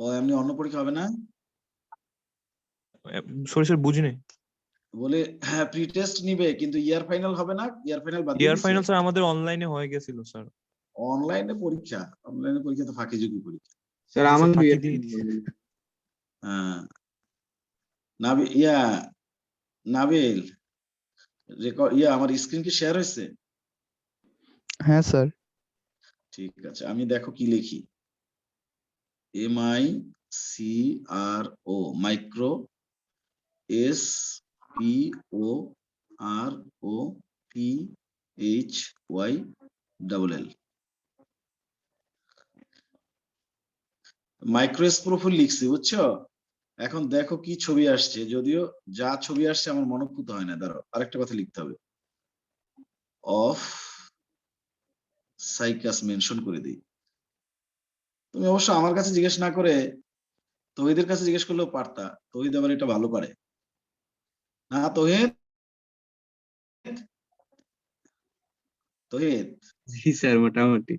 ও এমনি অন্য পরীক্ষা হবে না? সরি স্যার বুঝিনি। বলে হ্যাঁ প্রি টেস্ট নিবে কিন্তু ইয়ার ফাইনাল হবে না, ইয়ার ফাইনাল বাদ দিয়ে ইয়ার দিছে। ফাইনাল স্যার আমাদের অনলাইনে হয়ে গেছিল স্যার। অনলাইনে পরীক্ষা তো ফাঁকিঝুঁকি পরীক্ষা স্যার জি, আমাদের ফাঁকি ইয়ার দিয়ে হ্যাঁ। নাবিল আমার স্ক্রিন কি শেয়ার হয়েছে? হ্যাঁ স্যার। ঠিক আছে, আমি দেখো কি লিখি। MICRO মাইক্রো, SPOROPHYLL মাইক্রোস্পোরোফিল লিখছি, বুঝছো? এখন দেখো কি ছবি আসছে, যদিও যা ছবি আসছে আমার মনোভূত হয় না। দাঁড়াও, আরেকটা কথা লিখতে হবে। অফ সাইকাস মেনশন করে দিই। তুমি অবশ্য আমার কাছে জিজ্ঞেস না করে তহিদের কাছে জিজ্ঞেস করলেও পারতা। তহিদ আবার এটা ভালো পারে না। তহিদ তহিদ জি স্যার মোটামুটি।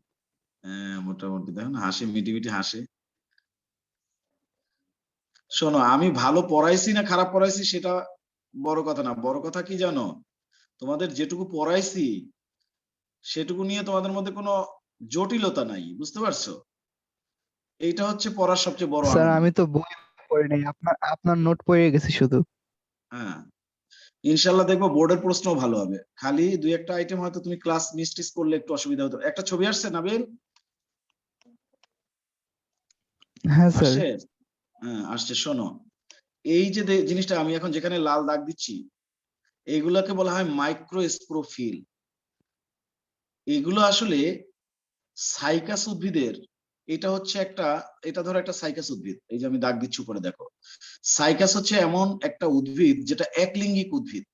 হ্যাঁ মোটামুটি, দেখো না হাসি, মিটি মিটি হাসে। শোনো, আমি ভালো পড়াইছি না খারাপ পড়াইছি সেটা বড় কথা না। বড় কথা কি জানো, তোমাদের যেটুকু পড়াইছি সেটুকু নিয়ে তোমাদের মধ্যে কোনো জটিলতা নাই, বুঝতে পারছো? এইটা হচ্ছে পড়ার সবচেয়ে বড় স্যার আনন্দ। আমি তো বই পড়ি নাই, আপনার নোট পড়ে গেছি শুধু। হ্যাঁ, ইনশাল্লাহ দেখবো বোর্ডের প্রশ্ন ভালো হবে। খালি দুই একটা আইটেম হয়তো তুমি ক্লাস মিস করলে একটু অসুবিধা হতো। একটা ছবি আসছে নাবিল? হ্যাঁ স্যার। আসছে? হ্যাঁ আসছে। শোনো, এই যে জিনিসটা আমি এখন যেখানে লাল দাগ দিচ্ছি, এইগুলাকে বলা হয় মাইক্রোস্পোরোফিল। এগুলো আসলে সাইকাস উদ্ভিদের, এটা হচ্ছে এটা ধরো একটা সাইকাস উদ্ভিদ। এই যে আমি দাগ দিচ্ছি উপরে দেখো, সাইকাস হচ্ছে এমন একটা উদ্ভিদ যেটা একলিঙ্গিক উদ্ভিদ,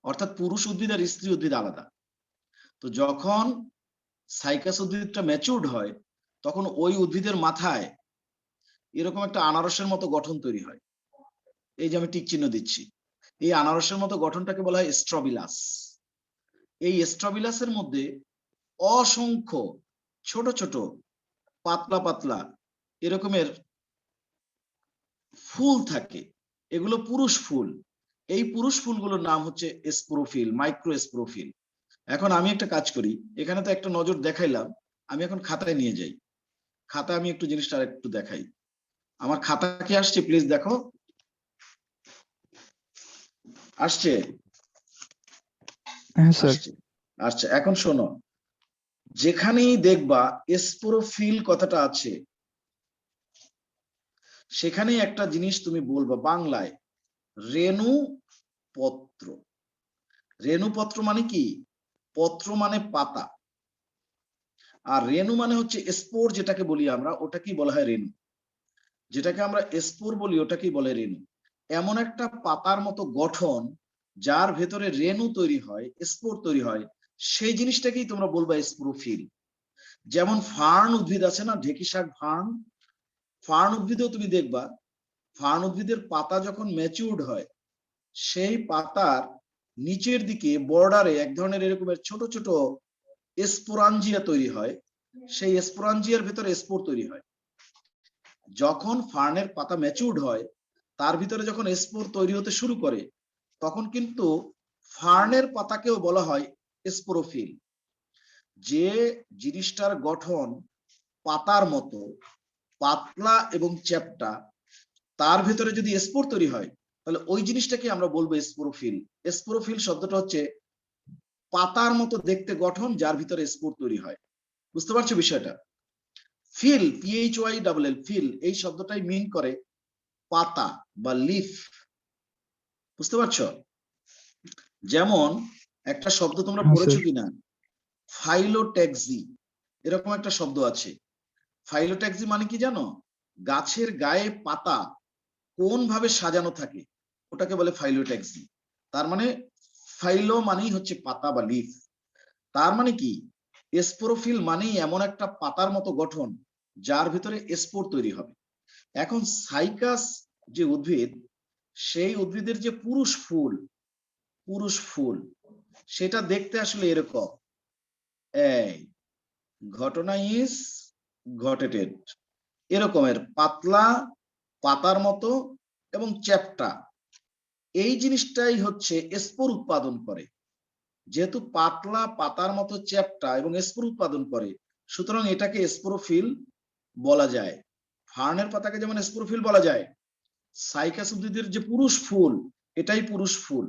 অর্থাৎ পুরুষ উদ্ভিদ আর স্ত্রী উদ্ভিদ আলাদা। তো যখন সাইকাস উদ্ভিদটা ম্যাচিউরড হয় তখন ওই উদ্ভিদের মাথায় এরকম একটা আনারসের মতো গঠন তৈরি হয়। এই যে আমি টিক চিহ্ন দিচ্ছি, এই আনারসের মতো গঠনটাকে বলা হয় স্ট্রবিলাস। এই স্ট্রবিলাসের মধ্যে অসংখ্য ছোট ছোট পাতলা পাতলা এরকমের ফুল থাকে। এগুলো পুরুষ ফুল। এই পুরুষ ফুলগুলোর নাম হচ্ছে স্পোরোফিল, মাইক্রোস্পোরোফিল। এখন আমি একটা কাজ করি, এখানে তো একটা নজর দেখাইলাম, আমি এখন খাতায় নিয়ে যাই। খাতা আমি একটু জিনিসটা একটু দেখাই। আমার খাতা কি আসছে প্লিজ দেখো, আসছে? হ্যাঁ স্যার। আসছে। আচ্ছা এখন শোনো, যেখানেই দেখবা স্পোরোফিল কথাটা আছে সেখানেই একটা জিনিস তুমি বলবা বাংলায়, রেণু পত্র। রেণু পত্র মানে কি? পত্র মানে পাতা, আর রেণু মানে হচ্ছে স্পোর, যেটাকে বলি আমরা ওটাকেই বলা হয় রেণু। যেটাকে আমরা স্পোর বলি ওটাকেই বলে রেণু। এমন একটা পাতার মতো গঠন যার ভেতরে রেণু তৈরি হয়, স্পোর তৈরি হয়, সেই জিনিসটাকেই তোমরা বলবা স্পোরোফিল। যেমন ফার্ন উদ্ভিদ আছে না, ঢেকি শাক, ফার্ন। ফার্ন উদ্ভিদেও তুমি দেখবা, ফার্ন উদ্ভিদের পাতা যখন ম্যাচিউরড হয় সেই পাতার নিচের দিকে বর্ডারে এক ধরনের এরকমের ছোট ছোট স্পোরাঞ্জিয়া তৈরি হয়। সেই স্পোরাঞ্জিয়ার ভেতরে স্পোর তৈরি হয়। যখন ফার্নের পাতা ম্যাচিউরড হয় তার ভিতরে যখন স্পোর তৈরি হতে শুরু করে তখন কিন্তু ফার্নের পাতাকেও বলা হয় স্পোরোফিল। যে জিনিসটার গঠন পাতার মতো পাতলা এবং চ্যাপ্টা, তার ভিতরে যদি স্পোর তৈরি হয় তাহলে ওই জিনিসটাকে আমরা বলবো স্পোরোফিল। স্পোরোফিল শব্দটা হচ্ছে পাতার মতো দেখতে গঠন যার ভিতরে স্পোর তৈরি হয়। বুঝতে পারছো বিষয়টা? ফিল, PHYLL, ফিল এই শব্দটাই মিন করে পাতা বা লিফ। বুঝতে পারছো? যেমন একটা শব্দ তোমরা হ্যাঁ পড়েছো স্যার। কিনা, ফাইলোট্যাক্সি, এরকম একটা শব্দ আছে। ফাইলোট্যাক্সি মানে কি জানো? গাছের গায়ে পাতা কোন ভাবে সাজানো থাকে ওটাকে বলে ফাইলোট্যাক্সি। তার মানে ফাইলো মানেই হচ্ছে পাতা বা লিফ। তার মানে কি, স্পোরোফিল মানেই এমন একটা পাতার মতো গঠন যার ভিতরে স্পোর তৈরি হবে। এখন সাইকাস যে উদ্ভিদ, সেই উদ্ভিদের যে পুরুষ ফুল সেটা দেখতে আসলে এরকম। এই ঘটনা ইজ ঘটেটেড, এরকমের পাতলা পাতার মতো এবং চ্যাপ্টা, এই জিনিসটাই হচ্ছে স্পোর উৎপাদন করে। যেহেতু পাতলা পাতার মতো চ্যাপ্টা এবং স্পোর উৎপাদন করে, সুতরাং এটাকে স্পোরোফিল বলা যায়। ফার্নের পাতাকে যেমন স্পোরোফিল বলা যায়, সাইকাস উদ্ভিদের যে পুরুষ ফুল, এটাই পুরুষ ফুল,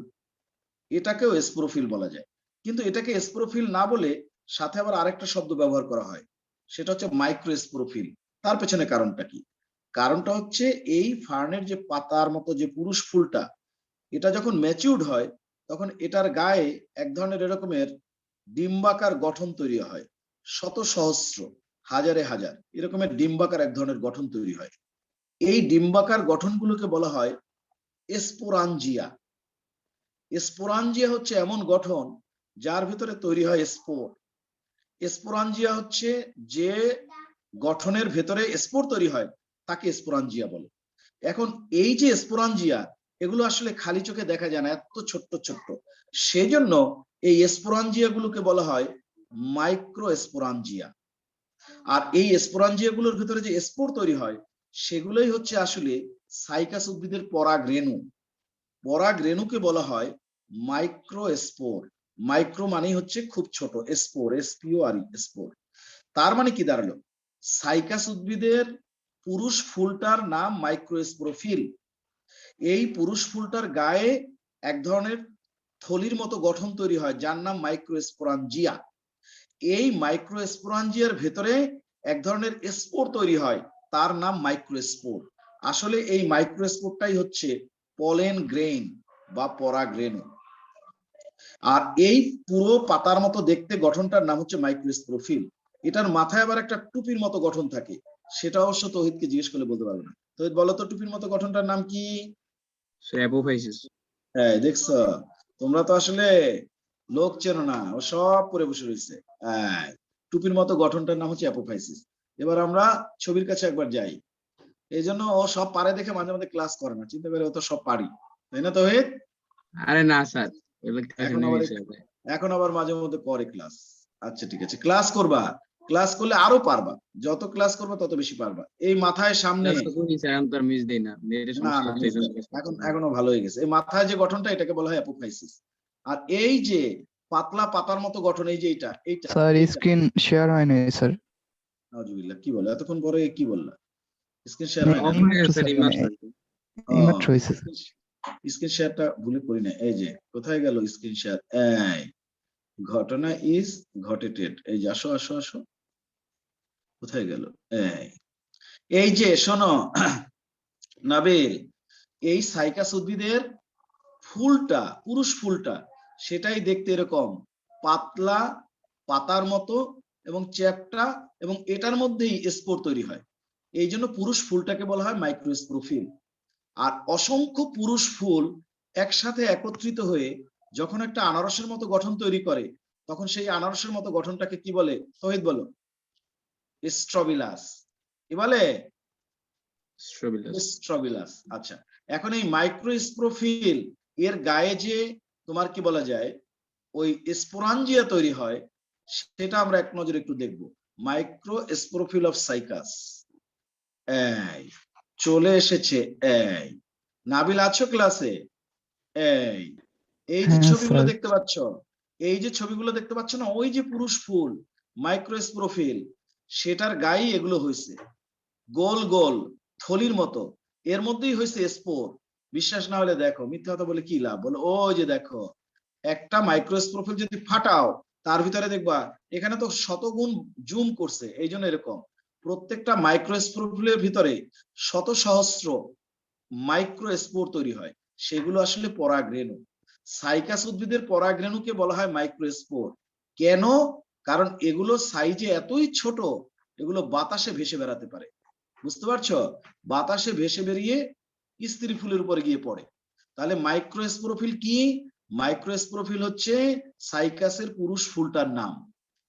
এটাকেও স্পোরোফিল বলা যায়। কিন্তু এটাকে স্পোরোফিল না বলে সাথে আবার আরেকটা শব্দ ব্যবহার করা হয়, সেটা হচ্ছে মাইক্রোস্পোরোফিল। তার পেছনে কারণটা কি? কারণটা হচ্ছে এই ফার্নের যে পাতার মতো যে পুরুষ ফুলটা, এটা যখন ম্যাচিউরড হয় তখন এটার গায়ে এক ধরনের এরকমের ডিম্বাকার গঠন তৈরি হয়, শত সহস্র হাজারে হাজার এরকমের ডিম্বাকার এক ধরনের গঠন তৈরি হয়। এই ডিম্বাকার গঠনগুলোকে বলা হয় স্পোরাঞ্জিয়া। স্পোরাঞ্জিয়া হচ্ছে এমন গঠন যার ভিতরে তৈরি হয় স্পোর। স্পোরাঞ্জিয়া হচ্ছে যে গঠনের ভেতরে স্পোর তৈরি হয়, তাকে স্পোরাঞ্জিয়া বলে। এখন এই যে স্পোরাঞ্জিয়া, এগুলো আসলে খালি চোখে দেখা যায় না, এত ছোট্ট ছোট্ট। সেজন্য এই স্পোরাঞ্জিয়া গুলোকে বলা হয় মাইক্রো স্পোরাঞ্জিয়া। আর এই স্পোরাঞ্জিয়া গুলোর ভিতরে যে স্পোর তৈরি হয়, সেগুলোই হচ্ছে আসলে সাইকাস উদ্ভিদের পরাগ রেণু। পরাগ রেণুকে বলা হয় মাইক্রো স্পোর। মাইক্রো মানে হচ্ছে খুব ছোট, স্পোর SPORE স্পোর। তার মানে কি দাঁড়ালো? সাইকাস উদ্ভিদের পুরুষ ফুলটার নাম মাইক্রোস্পোরোফিল। এই পুরুষ ফুলটার গায়ে এক ধরনের থলির মতো গঠন তৈরি হয়, যার নাম মাইক্রোস্পোরাঞ্জিয়া। এই মাইক্রোস্পোরাঞ্জিয়ার ভেতরে এক ধরনের স্পোর তৈরি হয়, তার নাম মাইক্রোস্পোর। আসলে এই মাইক্রোস্পোরটাই হচ্ছে পলেন গ্রেইন বা পরাগরেণু। আর এই পুরো পাতার মতো দেখতে গঠনটার নাম হচ্ছে মাইক্রোস্পোরোফিল। এটার মাথায় আবার একটা টুপির মতো গঠন থাকে, সেটা অবশ্য তৌহিদকে জিজ্ঞেস করলে বলতে পারবে না। তৌহিদ বলো তো, টুপির মতো গঠনটার নাম কি? অ্যাপোফাইসিস। হ্যাঁ, দেখছো, তোমরা তো আসলে লোক চেনো না, ও সব পরে বসে রয়েছে। হ্যাঁ, টুপির মতো গঠনটার নাম হচ্ছে অ্যাপোফাইসিস। এবার আমরা ছবির কাছে একবার যাই। এই জন্য ও সব পারে দেখে মাঝে মাঝে ক্লাস করে না, চিন্তা করে ও তো সব পারি, তাই না তৌহিদ? আরে না স্যার, এখন আবার মাঝে মধ্যে করে ক্লাস। আচ্ছা ঠিক আছে, ক্লাস করবা, ক্লাস করলে আরো পারবা, যত ক্লাস করবা তত বেশি পারবা। এই মাথায় সামনে মিস দেই না, না না miss দেয় না। এখন এখনো ভালো হয়ে গেছে। এই মাথায় যে গঠনটা, এটাকে বলা হয় অ্যাপোফাইসিস। আর এই যে পাতলা পাতার মতো গঠন, এই যে এইটা এইটা স্যার স্ক্রিন শেয়ার হয় নাই স্যার। নাউজুবিল্লাহ, কি বলে এতক্ষণ পরে কি বললা? স্ক্রিন শেয়ার হয় না? এইমাত্র হয়েছে। স্ক্রিন শেয়ারটা ভুলে করি না। এই যে কোথায় গেল স্ক্রিন শেয়ার? এই ঘটনা ইজ ঘটেটেড। এই যে আসো আসো আসো, কোথায় গেল? এই যে শোনো নাবিল, এই সাইকাস উদ্ভিদের ফুলটা, পুরুষ ফুলটা, সেটাই দেখতে এরকম পাতলা পাতার মতো এবং চ্যাপ্টা, এবং এটার মধ্যেই স্পোর তৈরি হয়। এই জন্য পুরুষ ফুলটাকে বলা হয় মাইক্রোস্পোরোফিল। আর অসংখ্য পুরুষ ফুল একসাথে একত্রিত হয়ে যখন একটা আনারসের মতো গঠন তৈরি করে, তখন সেই আনারসের মতো গঠনটাকে কি বলে? তৌহিদ বলো। স্ট্রবিলাস। কি বলে? স্ট্রবিলাস। আচ্ছা, এখন এই মাইক্রোস্পোরোফিল এর গায়ে যে তোমার কি বলা যায় ওই স্পোরাঞ্জিয়া তৈরি হয়, সেটা আমরা এক নজরে একটু দেখবো। মাইক্রোস্পোরোফিল অফ সাইকাস এই চলে এসেছে। এই নাবিল আছো ক্লাসে? এই যে ছবিগুলো দেখতে পাচ্ছ, এই যে ছবিগুলো দেখতে পাচ্ছ না, ওই যে পুরুষ ফুল মাইক্রোস্পোরোফিল, সেটার গায়ে এগুলো হয়েছে গোল গোল থলির মতো, এর মধ্যেই হয়েছে স্পোর। বিশ্বাস না হলে দেখো, মিথ্যা কথা বলে কি লাভ বলো? ওই যে দেখো, একটা মাইক্রোস্পোরোফিল যদি ফাটাও, তার ভিতরে দেখবা এখানে তো শতগুণ জুম করছে, এই জন্য এরকম। প্রত্যেকটা মাইক্রোস্পোরোফিলের ভিতরে শত সহস্র মাইক্রোস্পোর তৈরি হয়, সেগুলো আসলে পরাগরেণু। সাইকাস উদ্ভিদের পরাগরেণুকে বলা হয় মাইক্রোস্পোর। কেন? কারণ এগুলো সাইজে এতই ছোট, এগুলো বাতাসে ভেসে বেড়াতে পারে। বুঝতে পারছো? বাতাসে ভেসে বেরিয়ে স্ত্রী ফুলের উপরে গিয়ে পড়ে। তাহলে মাইক্রোস্পোরোফিল কি? মাইক্রোস্পোরোফিল হচ্ছে সাইকাসের পুরুষ ফুলটার নাম।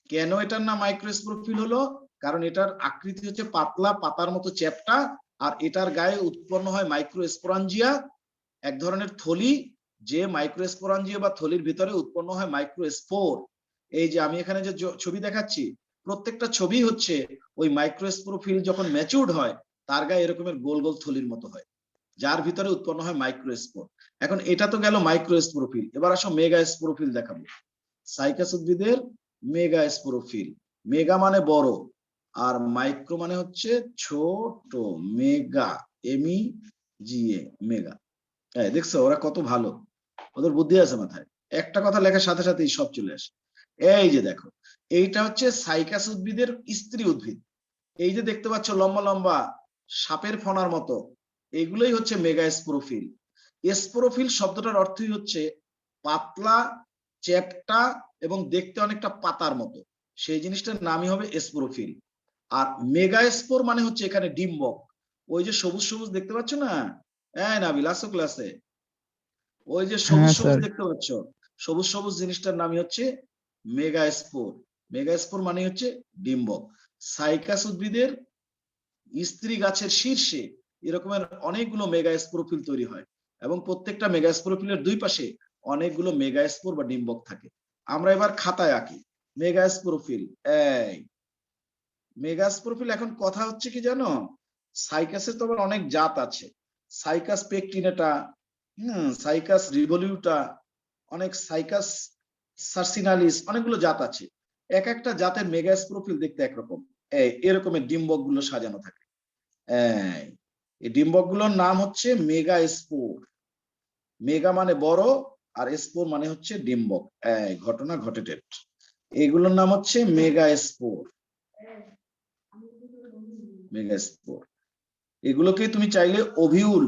কেন এটার নাম মাইক্রোস্পোরোফিল হলো? কারণ এটার আকৃতি হচ্ছে পাতলা পাতার মতো চ্যাপ্টা, আর এটার গায়ে উৎপন্ন হয় মাইক্রোস্পোরাঞ্জিয়া, এক ধরনের থলি, যে মাইক্রোস্পোরাঞ্জিয়া বা থলির ভিতরে উৎপন্ন হয় মাইক্রোস্পোর। এই যে আমি এখানে যে ছবি দেখাচ্ছি, প্রত্যেকটা ছবি হচ্ছে ওই মাইক্রোস্পোরোফিল যখন ম্যাচিউরড হয় তার গায়ে এরকমের গোল গোল থলির মতো হয়, যার ভিতরে উৎপন্ন হয় মাইক্রোস্পোর। এখন এটা তো গেল মাইক্রোস্পোরোফিল, এবার আসো মেগাস্পোরোফিল দেখাবো। সাইকাস উদ্ভিদের মেগাস্পোরোফিল, মেগা মানে বড় আর মাইক্রো মানে হচ্ছে ছোট, মেগা, এমই জিএ, মেগা। দেখছো ওরা কত ভালো, ওদের বুদ্ধি আছে মাথায়, একটা কথা লেখার সাথে সাথেই সব চলে আসে। এই যে দেখো, এইটা হচ্ছে সাইকাস উদ্ভিদের স্ত্রী উদ্ভিদ। এই যে দেখতে পাচ্ছ লম্বা লম্বা সাপের ফনার মতো, এইগুলোই হচ্ছে মেগাস্পোরোফিল। স্পোরোফিল শব্দটার অর্থই হচ্ছে পাতলা, চ্যাপ্টা এবং দেখতে অনেকটা পাতার মতো, সেই জিনিসটার নামই হবে স্পোরোফিল। আর মেগাস্পোর মানে হচ্ছে এখানে ডিম্বক, ওই যে সবুজ সবুজ দেখতে পাচ্ছ না, নাবিল আসো ক্লাসে, ওই যে সবুজ হ্যাঁ সবুজ স্যার। দেখতে পাচ্ছ, সবুজ সবুজ জিনিসটার নামই হচ্ছে মেগাস্পোর। মেগাস্পোর মানে হচ্ছে ডিম্বক। সাইকাস উদ্ভিদের স্ত্রী গাছের শীর্ষে এরকমের অনেকগুলো মেগাস্পোরোফিল তৈরি হয় এবং প্রত্যেকটা মেগাস্পোরোফিলের দুই পাশে অনেকগুলো মেগাস্পোর বা ডিম্বক থাকে। আমরা এবার খাতায় আঁকি মেগাস্পোরোফিল। এই মেগাস্পোরোফিল, এখন কথা হচ্ছে কি জানো, সাইকাসের তো আবার অনেক জাত আছে, সাইকাস পেকটিনেটা, সাইকাস রিভলিউটা, অনেক সাইকাস সার্সিনালিস, অনেকগুলো জাত আছে। এক একটা জাতের মেগাস্পোরোফিল দেখতে একরকম, এরকমের ডিম্বক গুলো সাজানো থাকে। এই ডিম্বক গুলোর নাম হচ্ছে মেগাস্পোর। মেগা মানে বড় আর স্পোর মানে হচ্ছে ডিম্বক। ঘটনা ঘটেটেড, এগুলোর নাম হচ্ছে মেগাস্পোর। মেগাস্পোর এগুলোকে তুমি চাইলে ওভিউল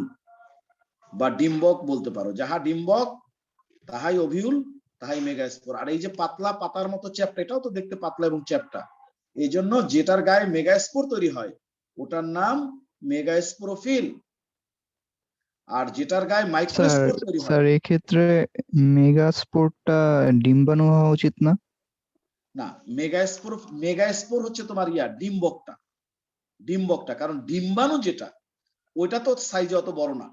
বা ডিম্বক বলতে পারো, যাহা ডিম্বক তাহাই ওভিউল, তাহাই মেগাস্পোর। আর এই যে পাতলা পাতার মতো চ্যাপ্টা, এটাও তো দেখতে পাতলা এবং চ্যাপ্টা, এই জন্য যেটার গায়ে মেগাস্পোর তৈরি হয় ওটার নাম মেগাস্পোরোফিল, আর যেটার গায়ে স্যার মাইক্রোস্পোর তৈরি হয়। স্যার এক্ষেত্রে মেগাস্পোরটা ডিম্বাণু হওয়া উচিত না? না, মেগাস্পোর, মেগাস্পোর হচ্ছে তোমার ডিম্বকটা, ডিম্বকটা, কারণ ডিম্বাণু যেটা ওইটা তো সাইজে অত বড় না।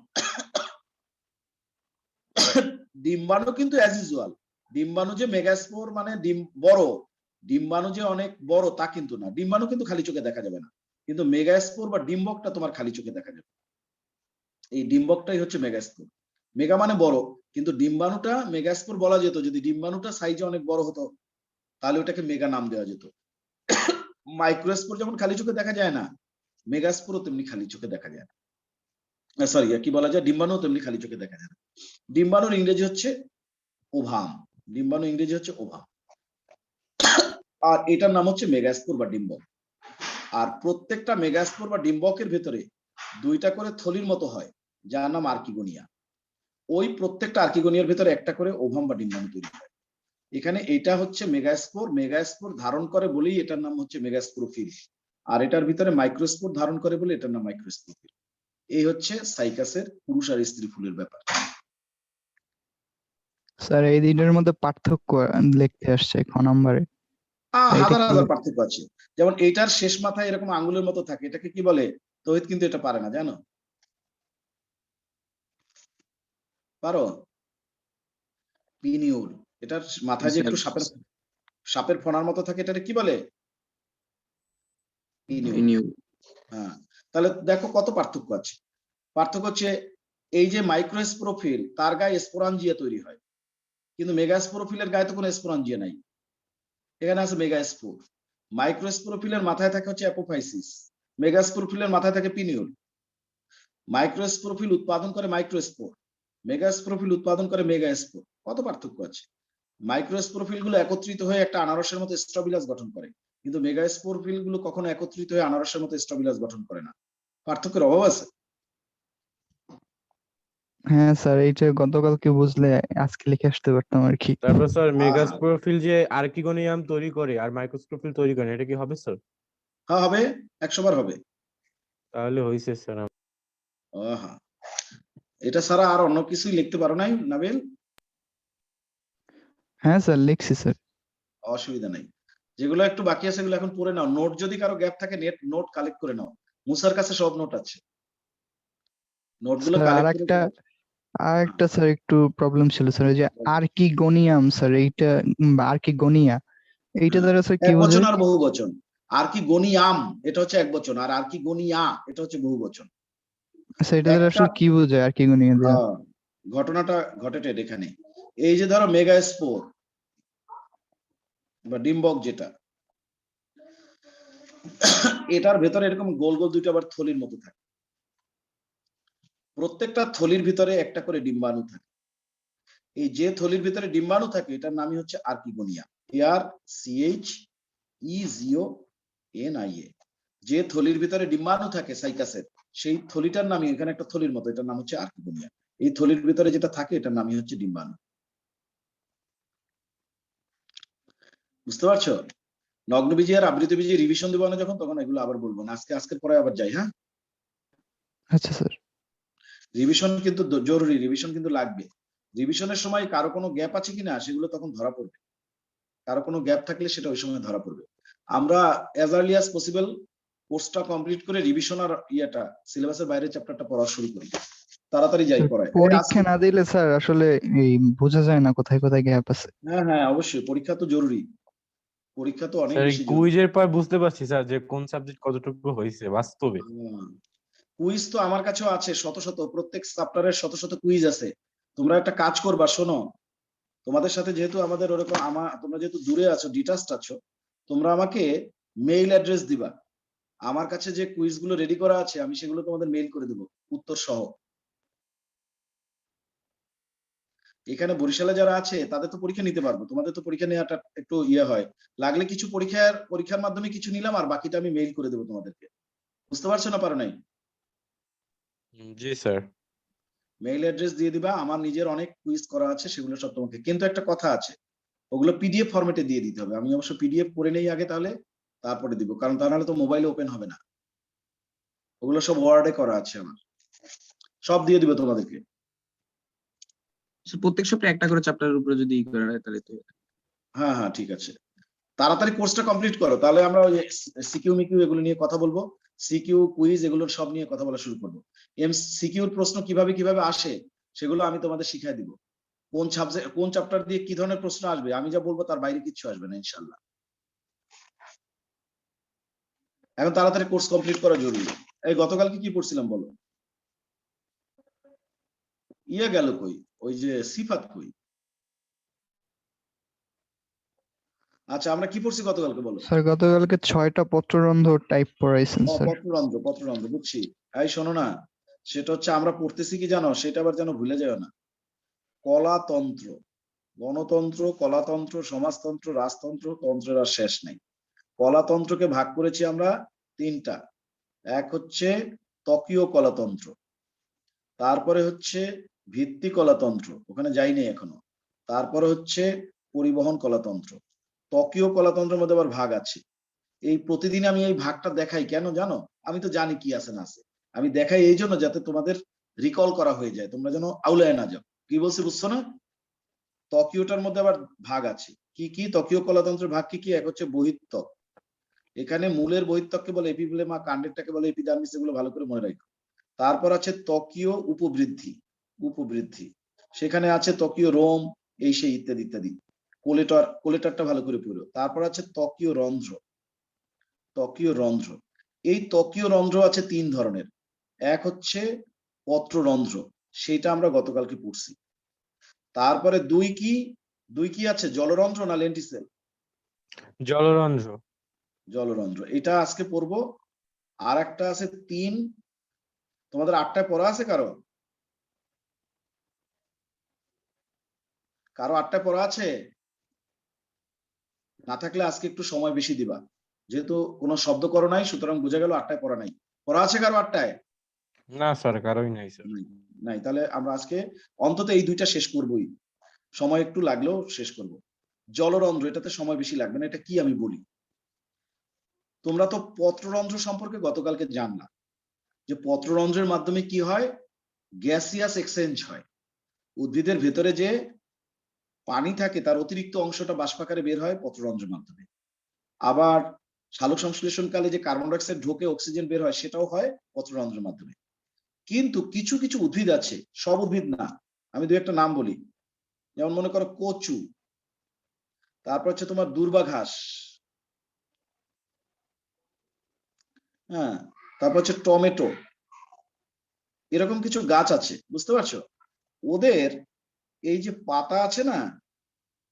ডিম্বাণু কিন্তু অ্যাজ ইউজুয়াল, ডিম্বাণু যে মেগাস্পোর মানে বড়, ডিম্বাণু যে অনেক বড় তা কিন্তু না, ডিম্বাণু কিন্তু খালি চোখে দেখা যাবে না, কিন্তু মেগাস্পোর বা ডিম্বকটা তোমার খালি চোখে দেখা যাবে। এই ডিম্বকটাই হচ্ছে মেগাস্পোর। মেগা মানে বড়, কিন্তু ডিম্বাণুটা মেগাস্পোর বলা যেত যদি ডিম্বাণুটা সাইজে অনেক বড় হতো, তাহলে ওটাকে মেগা নাম দেওয়া যেত। মাইক্রোস্পোর যেমন খালি চোখে দেখা যায় না, মেগাস্পোরও তেমনি খালি চোখে দেখা যায় না, সরি কি বলা যায়, ডিম্বাণু তেমনি খালি চোখে দেখা যায় না। ডিম্বাণুর ইংরেজি হচ্ছে ওভাম, ডিম্বাণু ইংরেজি হচ্ছে ওভাম, আর এটার নাম হচ্ছে মেগাস্পোর বা ডিম্বক। আর প্রত্যেকটা মেগাস্পোর বা ডিম্বকের ভেতরে দুইটা করে থলির মতো হয়, যার নাম আর্কিগোনিয়া। ওই প্রত্যেকটা আর্কিগোনিয়ার ভেতরে একটা করে ওভাম বা ডিম্বাণু তৈরি হয়। এখানে এটা হচ্ছে মেগাস্পোর, মেগাস্পোর ধারণ করে বলেই এটার নাম হচ্ছে মেগাস্পোরোফিল, আর এটার ভিতরে মাইক্রোস্পোর ধারণ করে বলে এটার নাম মাইক্রোস্পোরোফিল। এই হচ্ছে সাইকাসের পুরুষ আর স্ত্রী ফুলের ব্যাপার। স্যার এই দুইটার মধ্যে পার্থক্য লিখতে আসছে ক নম্বরে, এটা হাজার কি? হাজার পার্থক্য আছে। যেমন এইটার শেষ মাথায় এরকম আঙ্গুলের মতো থাকে, এটাকে কি বলে? তৌহিদ কিন্তু এটা পারে না, জানো? পারো? পিনিউল। এটার মাথায় যে একটু সাপের সাপের ফনার মতো থাকে, এটাকে কি বলে? পিনিউল। হ্যাঁ, তাহলে দেখো কত পার্থক্য আছে। পার্থক্য হচ্ছে এই যে মাইক্রোস্পোরোফিল তার গায়ে স্পোরাঞ্জিয়া তৈরি হয়, কিন্তু মেগাস্পোরোফিলের গায়ে তো কোনো স্পোরাঞ্জিয়া নাই, এখানে আছে মেগাস্পোর। মাইক্রোস্পোরোফিলের মাথায় থাকে হচ্ছে অ্যাপোফাইসিস, মেগাস্পোরোফিলের মাথায় থাকে পিনিউল। মাইক্রোস্পোরোফিল উৎপাদন করে মাইক্রোস্পোর, মেগাস্পোরোফিল উৎপাদন করে মেগাস্পোর। কত পার্থক্য আছে। মাইক্রোস্পোরোফিল গুলো একত্রিত হয়ে একটা আনারসের মতো স্ট্রবিলাস গঠন করে, কিন্তু মেগাস্পোরোফিল গুলো কখনো একত্রিত হয়ে আনারসের মতো স্ট্রবিলাস গঠন করে না। পার্থক্যের অভাব আছে। হ্যাঁ স্যার, এইটা গতকালকে বুঝলে আজকে লিখে আসতে পারতাম আর কি। তারপর স্যার মেগাস্পোরোফিল যে আর্কিগোনিয়াম তৈরি করে আর মাইক্রোস্পোরোফিল তৈরি করে, এটা কি হবে স্যার? হ্যাঁ হবে, 100 বার হবে। তাহলে হইছে স্যার। হ্যাঁ, এটা ছাড়া আর অন্য কিছুই লিখতে পারো নাই নাবিল? হ্যাঁ স্যার লিখছি স্যার। অসুবিধা নাই, যেগুলো একটু বাকি আছে সেগুলো এখন পড়ে নাও। নোট যদি কারো গ্যাপ থাকে নোট কালেক্ট করে নাও, মুসার কাছে সব নোট আছে, নোটগুলো স্যার কালেক্ট করে। আর একটা স্যার একটু প্রবলেম ছিল স্যার, ওই যে আর্কিগোনিয়াম স্যার, এইটা আর্কিগোনিয়া, এইটা দ্বারা স্যার কি এক বচন বোঝায়? আর বহু বচন। আর কি গনিয়াম এটা হচ্ছে এক বচন, আর কি গনিয়া এটা হচ্ছে বহু বচন। আচ্ছা, এটা দ্বারা একটা আসলে কি বোঝায় আর কি গুণিয়ে দেওয়া? ঘটনাটা ঘটেছে এখানে। এই যে ধরো মেগাস্পোর বা ডিম্বক যেটা, এটার ভেতরে এরকম গোল গোল দুইটা আবার থলির মতো থাকে। প্রত্যেকটা থলির ভিতরে একটা করে ডিম্বাণু থাকে। এই যে থলির ভিতরে ডিম্বাণু থাকে এটার নামই হচ্ছে আর্কিগোনিয়া। ARCHEGONIA। যে থলির ভিতরে ডিম্বাণু থাকে সাইকাসের, সেই থলিটার নামই, এখানে একটা থলির মতো, এটার নাম হচ্ছে আর্কিগোনিয়া। এই থলির ভিতরে যেটা থাকে এটার নামই হচ্ছে ডিম্বাণু। বুঝতে পারছো? নগ্নবীজি আর আবৃতবীজি রিভিশন দেবো না যখন, তখন এগুলো আবার বলবো না। আজকের পরে আবার যাই। হ্যাঁ, আচ্ছা স্যার। রিভিশন কিন্তু জরুরি, রিভিশন কিন্তু লাগবে। রিভিশনের সময় কারো কোনো গ্যাপ আছে কিনা সেগুলো তখন ধরা পড়বে। কারো কোনো গ্যাপ থাকলে সেটা ওই সময় ধরা পড়বে। আমরা অ্যাজ আর্লি অ্যাজ পসিবল কোর্সটা কমপ্লিট করে রিভিশন আর সিলেবাসের বাইরে চ্যাপ্টারটা পড়া শুরু করি, তাড়াতাড়ি যাই স্যার, পড়ায়। পরীক্ষা না দিলে স্যার আসলে এই বোঝা যায় না কোথায় কোথায় গ্যাপ আছে। হ্যাঁ হ্যাঁ, অবশ্যই পরীক্ষা তো জরুরি, পরীক্ষা তো অনেক স্যার এই বেশি জরুরি। কুইজের পর বুঝতে পারছি স্যার যে কোন সাবজেক্ট কতটুকু হয়েছে বাস্তবে। কুইজ তো আমার কাছেও আছে শত শত, প্রত্যেক চ্যাপ্টারের শত শত কুইজ আছে। তোমরা একটা কাজ করবা, শোনো, তোমাদের সাথে যেহেতু আমাদের ওরকম তোমরা যেহেতু দূরে আছো, ডিটাচড আছো, তোমরা আমাকে মেইল অ্যাড্রেস দিবা। আমার কাছে যে কুইজ গুলো রেডি করা আছে আমি সেগুলো তোমাদের মেইল করে দেবো উত্তর সহ। এখানে বরিশালে যারা আছে তাদের তো পরীক্ষা নিতে পারবো, তোমাদের তো পরীক্ষা নেওয়াটা একটু হয়। লাগলে কিছু পরীক্ষার মাধ্যমে কিছু নিলাম, আর বাকিটা আমি মেইল করে দেবো তোমাদেরকে। বুঝতে পারছো না পারো নাই? জি স্যার। মেইল অ্যাড্রেস দিয়ে দিবা। আমার নিজের অনেক কুইজ করা আছে, সেগুলো সব তোমাকে, কিন্তু একটা কথা আছে, ওগুলো পিডিএফ ফরম্যাটে দিয়ে দিতে হবে। আমি অবশ্য পিডিএফ করে নেই আগে, তাহলে তারপরে দিব, কারণ তা নাহলে তো মোবাইলে ওপেন হবে না। ওগুলো সব ওয়ার্ডে করা আছে আমার, সব দিয়ে দিব তোমাদেরকে। প্রত্যেক সপ্তাহে একটা করে চ্যাপ্টারের উপরে যদি ই করা হয় তাহলে তো। হ্যাঁ হ্যাঁ, ঠিক আছে। তাড়াতাড়ি কোর্সটা কমপ্লিট করো, তাহলে আমরা ওই সিকিউ মিকিউ এগুলো নিয়ে কথা বলবো। সিকিউ কুইজ এগুলো সব নিয়ে কথা বলা শুরু করবো। সিকিউর প্রশ্ন কিভাবে কিভাবে আসে সেগুলো আমি তোমাদের শিখাই দিব। কোন সাবজেক্ট কোন চ্যাপ্টার দিয়ে কি ধরনের প্রশ্ন আসবে, আমি যা বলবো তার বাইরে কিচ্ছু আসবে না ইনশাল্লাহ। এখন তাড়াতাড়ি কোর্স কমপ্লিট করা জরুরি। এই গতকালকে কি পড়ছিলাম বলো? গেল কই? ওই যে সিফাত কই? আচ্ছা, আমরা কি পড়ছি গতকালকে বলো? স্যার গতকালকে 6টা পত্ররন্ধ্র টাইপ পড়াইছেন স্যার। পত্ররন্ধ্র বুঝছি। এই শোনো না, সেটা হচ্ছে আমরা পড়তেছি কি জানো, সেটা আবার যেন ভুলে যাও না। কলাতন্ত্র, গণতন্ত্র, কলাতন্ত্র, সমাজতন্ত্র, রাজতন্ত্র, তন্ত্রের আর শেষ নেই। কলাতন্ত্রকে ভাগ করেছি আমরা তিনটা। এক হচ্ছে ত্বকীয় কলাতন্ত্র, তারপরে হচ্ছে ভিত্তি কলাতন্ত্র, ওখানে যাইনি এখনো, তারপরে হচ্ছে পরিবহন কলাতন্ত্র। ত্বকীয় কলাতন্ত্রের মধ্যে আবার ভাগ আছে। এই প্রতিদিন আমি এই ভাগটা দেখাই কেন জানো? আমি তো জানি কি আছে না আছে, আমি দেখাই এই জন্য যাতে তোমাদের রিকল করা হয়ে যায়, তোমরা যেন আউলায় না যাও। কি বলছি বুঝছো না? ত্বকীয়টার মধ্যে আবার ভাগ আছে। কি কি ত্বকীয় কলাতন্ত্রের ভাগ কি কি? এক হচ্ছে বহিত্বক, এখানে মূলের বহিত্বককে বলে এপিব্লেমা, কাণ্ডেরটাকে বলে এপিডার্মিস, এগুলো ভালো করে মনে রাখো। তারপর আছে ত্বকীয় উপবৃদ্ধি, উপবৃদ্ধি সেখানে আছে ত্বকীয় রোম, এই সেই ইত্যাদি ইত্যাদি। কোলেটারটা ভালো করে পড়ো। তারপর আছে ত্বকীয় রন্ধ্র, ত্বকীয় রন্ধ্র। এই ত্বকীয় রন্ধ্র আছে তিন ধরনের। এক হচ্ছে পত্ররন্ধ্র, সেটা আমরা গতকালকে পড়ছি। তারপরে দুই কি আছে, জলরন্ধ্র না লেন্টিসেল? জলরন্ধ্র। জলরন্ধ্র, এটা আজকে পড়বো। আর একটা আছে তিন, তোমাদের 8টায় পড়া আছে কারো? কারো 8টায় পড়া আছে? না থাকলে আজকে একটু সময় বেশি দিবা, যেহেতু কোনো শব্দ করো নাই, সুতরাং বোঝা গেল 8টায় পড়া নাই। পড়া আছে কারো 8টায়? না স্যার, কারোই নাই স্যার। নাই, তাহলে আমরা আজকে অন্তত এই দুইটা শেষ করবোই, সময় একটু লাগলেও শেষ করব। জলরন্ধ্র, এটাতে সময় বেশি লাগবে না, এটা কি আমি বলি। তোমরা তো পত্ররন্ধ্র সম্পর্কে গতকালকে জানলা, যে পত্ররন্ধ্রের মাধ্যমে কি হয়, গ্যাসিয়াস এক্সচেঞ্জ হয়। উদ্ভিদের ভেতরে যে পানি থাকে তার অতিরিক্ত অংশটা বাষ্পাকারে বের হয় পত্ররন্ধ্রের মাধ্যমে। আবার সালোক সংশ্লেষণকালে যে কার্বন ডাই অক্সাইড ঢোকে, অক্সিজেন বের হয়, সেটাও হয় পত্ররন্ধ্রের মাধ্যমে। কিন্তু কিছু কিছু উদ্ভিদ আছে, সব উদ্ভিদ না, আমি দু একটা নাম বলি। যেমন মনে করো কচু, তারপর হচ্ছে তোমার দূর্বাঘাস, হ্যাঁ, তারপর হচ্ছে টমেটো, এরকম কিছু গাছ আছে, বুঝতে পারছো? ওদের এই যে পাতা আছে না,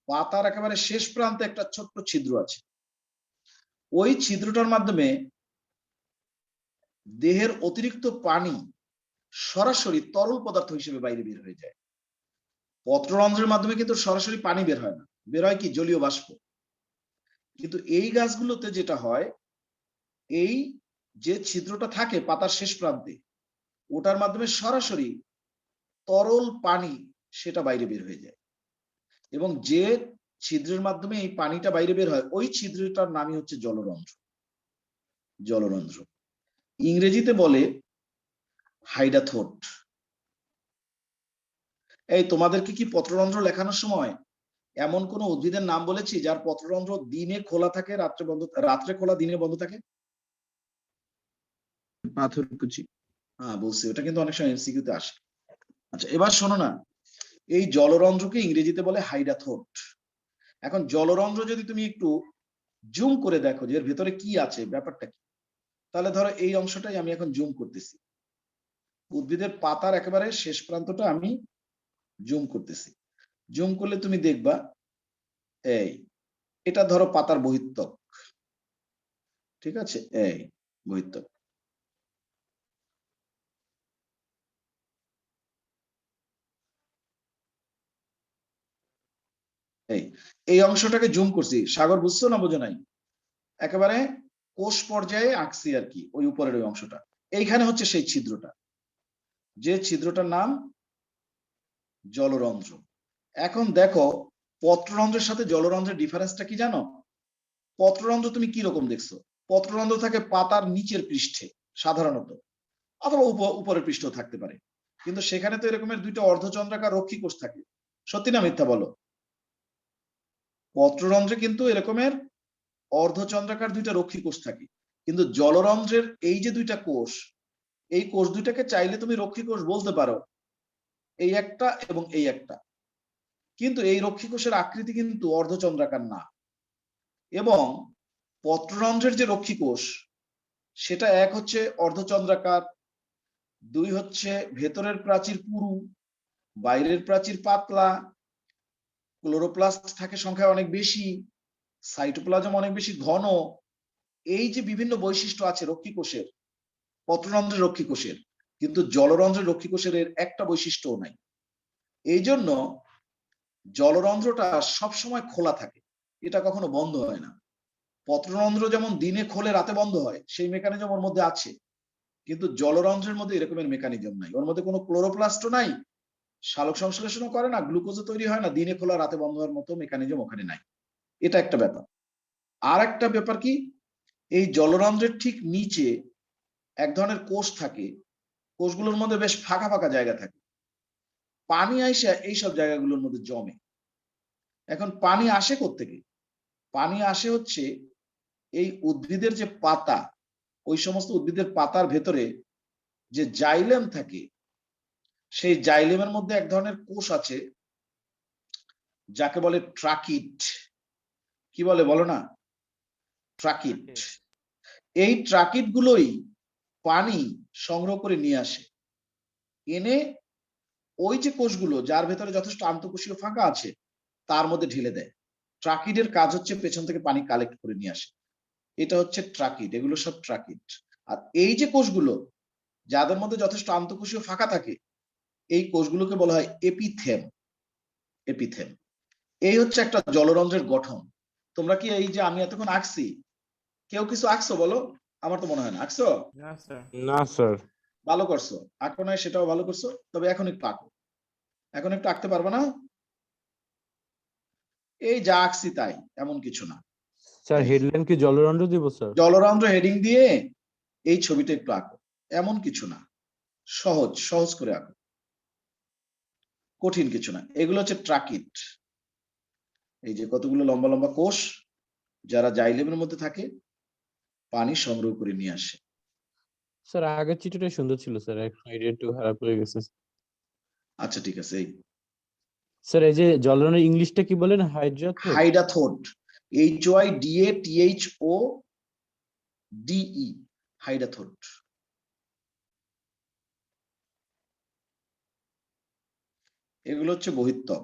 পাতার একেবারে শেষ প্রান্তে একটা ছোট্ট ছিদ্র আছে। ওই ছিদ্রটার মাধ্যমে দেহের অতিরিক্ত পানি সরাসরি তরল পদার্থ হিসেবে বাইরে বের হয়ে যায়। পত্ররন্ধ্রের মাধ্যমে কিন্তু সরাসরি পানি বের হয় না, বের হয় কি জলীয় বাষ্প। কিন্তু এই গাছগুলোতে যেটা হয়, এই যে ছিদ্রটা থাকে পাতার শেষ প্রান্তে, ওটার মাধ্যমে সরাসরি তরল পানি সেটা বাইরে বের হয়ে যায়। এবং যে ছিদ্রের মাধ্যমে এই পানিটা বাইরে বের হয়, ওই ছিদ্রটার নামই হচ্ছে জলরন্ধ্র। জলরন্ধ্র ইংরেজিতে বলে হাইডাথোট। এই তোমাদেরকে কি পত্ররন্ধ্র লেখানোর সময় এমন কোন উদ্ভিদের নাম বলেছি যার পত্ররন্ধ্র দিনে খোলা থাকে, রাত্রে বন্ধ, রাত্রে খোলা দিনে বন্ধ থাকে? পাথরকুচি। হ্যাঁ বলছি, ওটা কিন্তু অনেক সময় এমসিকিউ তে আসে। আচ্ছা এবার শোনো না, এই জলরন্ধ্রকে ইংরেজিতে বলে হাইডাথোট। এখন জলরন্ধ্র যদি তুমি একটু জুম করে দেখো যে এর ভেতরে কি আছে, ব্যাপারটা কি, তাহলে ধরো এই অংশটাই আমি এখন জুম করতেছি, উদ্ভিদের পাতার একেবারে শেষ প্রান্তটা আমি জুম করতেছি। জুম করলে তুমি দেখবা এই, এটা ধরো পাতার বহিঃত্বক, ঠিক আছে, এই বহিঃত্বক। এই এই অংশটাকে জুম করছি, সাগর বুঝছো না বোঝো নাই? একেবারে কোষ পর্যায়ে আঁকছি আর কি, ওই উপরের ওই অংশটা। এইখানে হচ্ছে সেই ছিদ্রটা, যে ছিদ্রটার নাম জলরন্ধ্র। এখন দেখো পত্ররন্ধ্রের সাথে জলরন্ধ্রের ডিফারেন্সটা কি জানো? পত্ররন্ধ্র তুমি কি রকম দেখছো? পত্ররন্ধ্র থাকে পাতার নিচের পৃষ্ঠে সাধারণত, অথবা উপরের পৃষ্ঠও থাকতে পারে, কিন্তু সেখানে তো এরকমের দুইটা অর্ধচন্দ্রাকার রক্ষী কোষ থাকে। সত্যি না মিথ্যা বলো? পত্ররন্ধ্রে কিন্তু এরকমের অর্ধচন্দ্রাকার দুইটা রক্ষী কোষ থাকে, কিন্তু জলরন্ধ্রের এই যে দুইটা কোষ, এই কোষ দুইটাকে চাইলে তুমি রক্ষী কোষ বলতে পারো, এই একটা এবং এই একটা। কিন্তু এই রক্ষী কোষের আকৃতি কিন্তু অর্ধচন্দ্রাকার না। এবং পত্ররন্ধ্রের যে রক্ষী কোষ, সেটা এক হচ্ছে অর্ধচন্দ্রাকার, দুই হচ্ছে ভেতরের প্রাচীর পুরু, বাইরের প্রাচীর পাতলা, ক্লোরোপ্লাস্ট থাকে সংখ্যায় অনেক বেশি, সাইটোপ্লাজম অনেক বেশি ঘন। এই যে বিভিন্ন বৈশিষ্ট্য আছে রক্ষী কোষের, পত্ররন্ধ্রের রক্ষী কোষের, কিন্তু জলরন্ধ্রের রক্ষী কোষের এর একটা বৈশিষ্ট্যও নাই। এই জন্য জলরন্ধ্রটা সবসময় খোলা থাকে, এটা কখনো বন্ধ হয় না। পত্ররন্ধ্র যেমন দিনে খোলে রাতে বন্ধ হয়, সেই মেকানিজম ওর মধ্যে আছে, কিন্তু জলরন্ধ্রের মধ্যে এরকমের মেকানিজম নাই। ওর মধ্যে কোনো ক্লোরোপ্লাস্টও নাই, সালোক সংশ্লেষণও করে না, গ্লুকোজও তৈরি হয় না, দিনে খোলা রাতে বন্ধ হওয়ার মতো মেকানিজম ওখানে নাই। এটা একটা ব্যাপার। আর একটা ব্যাপার কি, এই জলরন্ধ্রের ঠিক নিচে এক ধরনের কোষ থাকে, কোষগুলোর মধ্যে বেশ ফাঁকা ফাঁকা জায়গা থাকে, পানি আইসা এইসব জায়গাগুলোর মধ্যে জমে। এখন পানি আসে কোত্থেকে? পানি আসে হচ্ছে এই উদ্ভিদের যে পাতা, ওই সমস্ত উদ্ভিদের পাতার ভেতরে যে জাইলেম থাকে, সেই জাইলেমের মধ্যে এক ধরনের কোষ আছে যাকে বলে ট্রাকিট। কি বলে বলো না? ট্রাকিট। এই ট্রাকিট গুলোই পানি সংগ্রহ করে নিয়ে আসে, এনে ওই যে কোষগুলো যার ভেতরে যথেষ্ট আন্তঃকোষীয় ফাঁকা আছে তার মধ্যে ঢেলে দেয়। ট্রাকিটের কাজ হচ্ছে পেছন থেকে পানি কালেক্ট করে নিয়ে আসে, এটা হচ্ছে ট্রাকিট। এগুলো সব ট্রাকিট। আর এই যে কোষগুলো যাদের মধ্যে যথেষ্ট আন্তঃকোষীয় ফাঁকা থাকে, এই কোষগুলোকে বলা হয় এপিথেম। এপিথেম। এই হচ্ছে একটা জলরন্ধ্রের গঠন। তোমরা কি এই যে আমি এতক্ষণ আঁকছি, কেউ কিছু আঁকছো বলো? আমার তো মনে হয় না আঁকছো। না স্যার। ভালো করছো, আঁকো নয় সেটাও ভালো করছো, তবে এখন একটু আঁকো। এখন একটু আঁকতে পারবে না? এই যা আঁকছি তাই, এমন কিছু না। স্যার এই হেডলাইন কি জলরন্ধ্র দিব স্যার? জলরন্ধ্র হেডিং দিয়ে এই ছবিটা একটু আঁকো, এমন কিছু না, সহজ সহজ করে আঁকো, কঠিন কিছু না। এগুলো হচ্ছে ট্রাকিট। এই যে কতগুলো লম্বা লম্বা কোষ যারা জাইলেমের মধ্যে থাকে, পানি সংগ্রহ করে নিয়ে আসে। স্যার আগের চিত্রটাই সুন্দর ছিল স্যার, এখন এটা একটু খারাপ হয়ে গেছে। আচ্ছা ঠিক আছে, এই স্যার এই যে জলরণের ইংলিশটা কি বলেন? হাইড্রাথোড। হাইডাথোড, HYDATHODE, হাইডাথোড। এগুলো হচ্ছে বহিত্বক।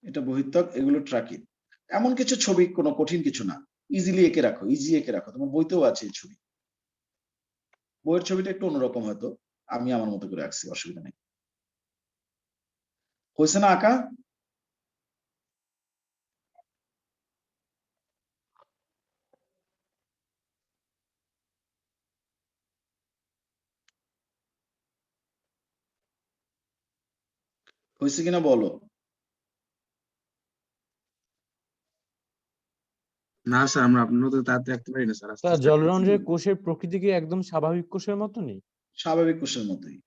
এটা বহিত্বক, এগুলো ট্রাকিত। এমন কিছু ছবি কোনো কঠিন কিছু না, ইজিলি এঁকে রাখো, ইজি এঁকে রাখো, তোমার বইতেও আছে এই ছবি। বইয়ের ছবিটা একটু অন্যরকম, হয়তো আমি আমার মতো করে আঁকছি, অসুবিধা নেই। হয়েছে না আঁকা? হয়েছে কিনা বলো। না স্যার, আমরা আপনার মতো তাড়াতাড়ি রাখতে পারি না স্যার, আস্তে স্যার আস্তে রাখতে হয়। জলরণের কোষের প্রকৃতি কি একদম স্বাভাবিক কোষের মতনই? স্বাভাবিক কোষের মতোই।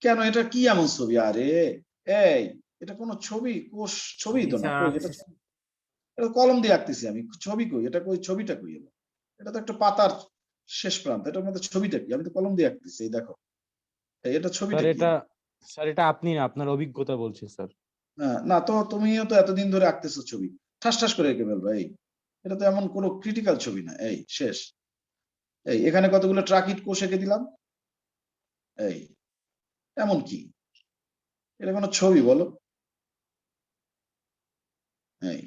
কেন, এটা কি এমন ছবি? আরে এই, এটা কোনো ছবি? কোষ ছবি তো না, কই এটা? এটা কলম দিয়ে আঁকতেছি আমি, ছবি কই? এটা কই? ছবিটা কই এলো? এটা তো একটা পাতার শেষ প্রান্ত, এটার মধ্যে ছবিটা কি? আমি তো কলম দিয়ে আঁকতেছি, এই দেখো। এটা ছবিটা স্যার কি? এটা, স্যার এটা আপনি না, আপনার অভিজ্ঞতা বলছে স্যার। না তো, তুমিও তো এতদিন ধরে আঁকতেছো ছবি, ঠাস ঠাস করে এঁকে ফেলবা। এই, এটা তো এমন কোনো ক্রিটিক্যাল ছবি না। এই শেষ। এই এখানে কতগুলো ট্রাকিট কোষ এঁকে দিলাম। এই এমন কি? এটা কোনো ছবি বলো? এই,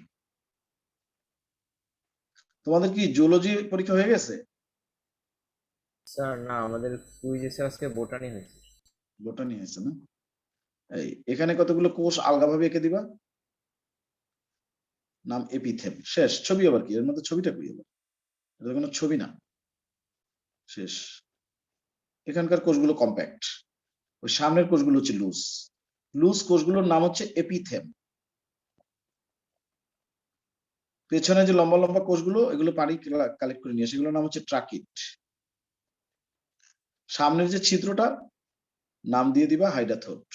তোমাদের কি জুলজি পরীক্ষা হয়ে গেছে? স্যার না, আমাদের কুইজ এসে আজকে বোটানি হয়েছে। বোটানি হয়েছে না? এই এখানে কতগুলো কোষ আলগাভাবে এঁকে দিবা, নাম এপিথেম। শেষ। ছবি আবার কি? এর মধ্যে ছবিটা কই আবার? এটা কোনো ছবি না। শেষ। এখানকার কোষগুলো কম্প্যাক্ট, ওই সামনের কোষগুলো হচ্ছে লুজ। লুজ কোষগুলোর নাম হচ্ছে এপিথেম। পেছনে যে লম্বা লম্বা কোষগুলো, এগুলো পানি কালেক্ট করে নিয়ে, সেগুলোর নাম হচ্ছে ট্রাকিট। সামনের যে ছিদ্রটা, নাম দিয়ে দিবা হাইডাথোড।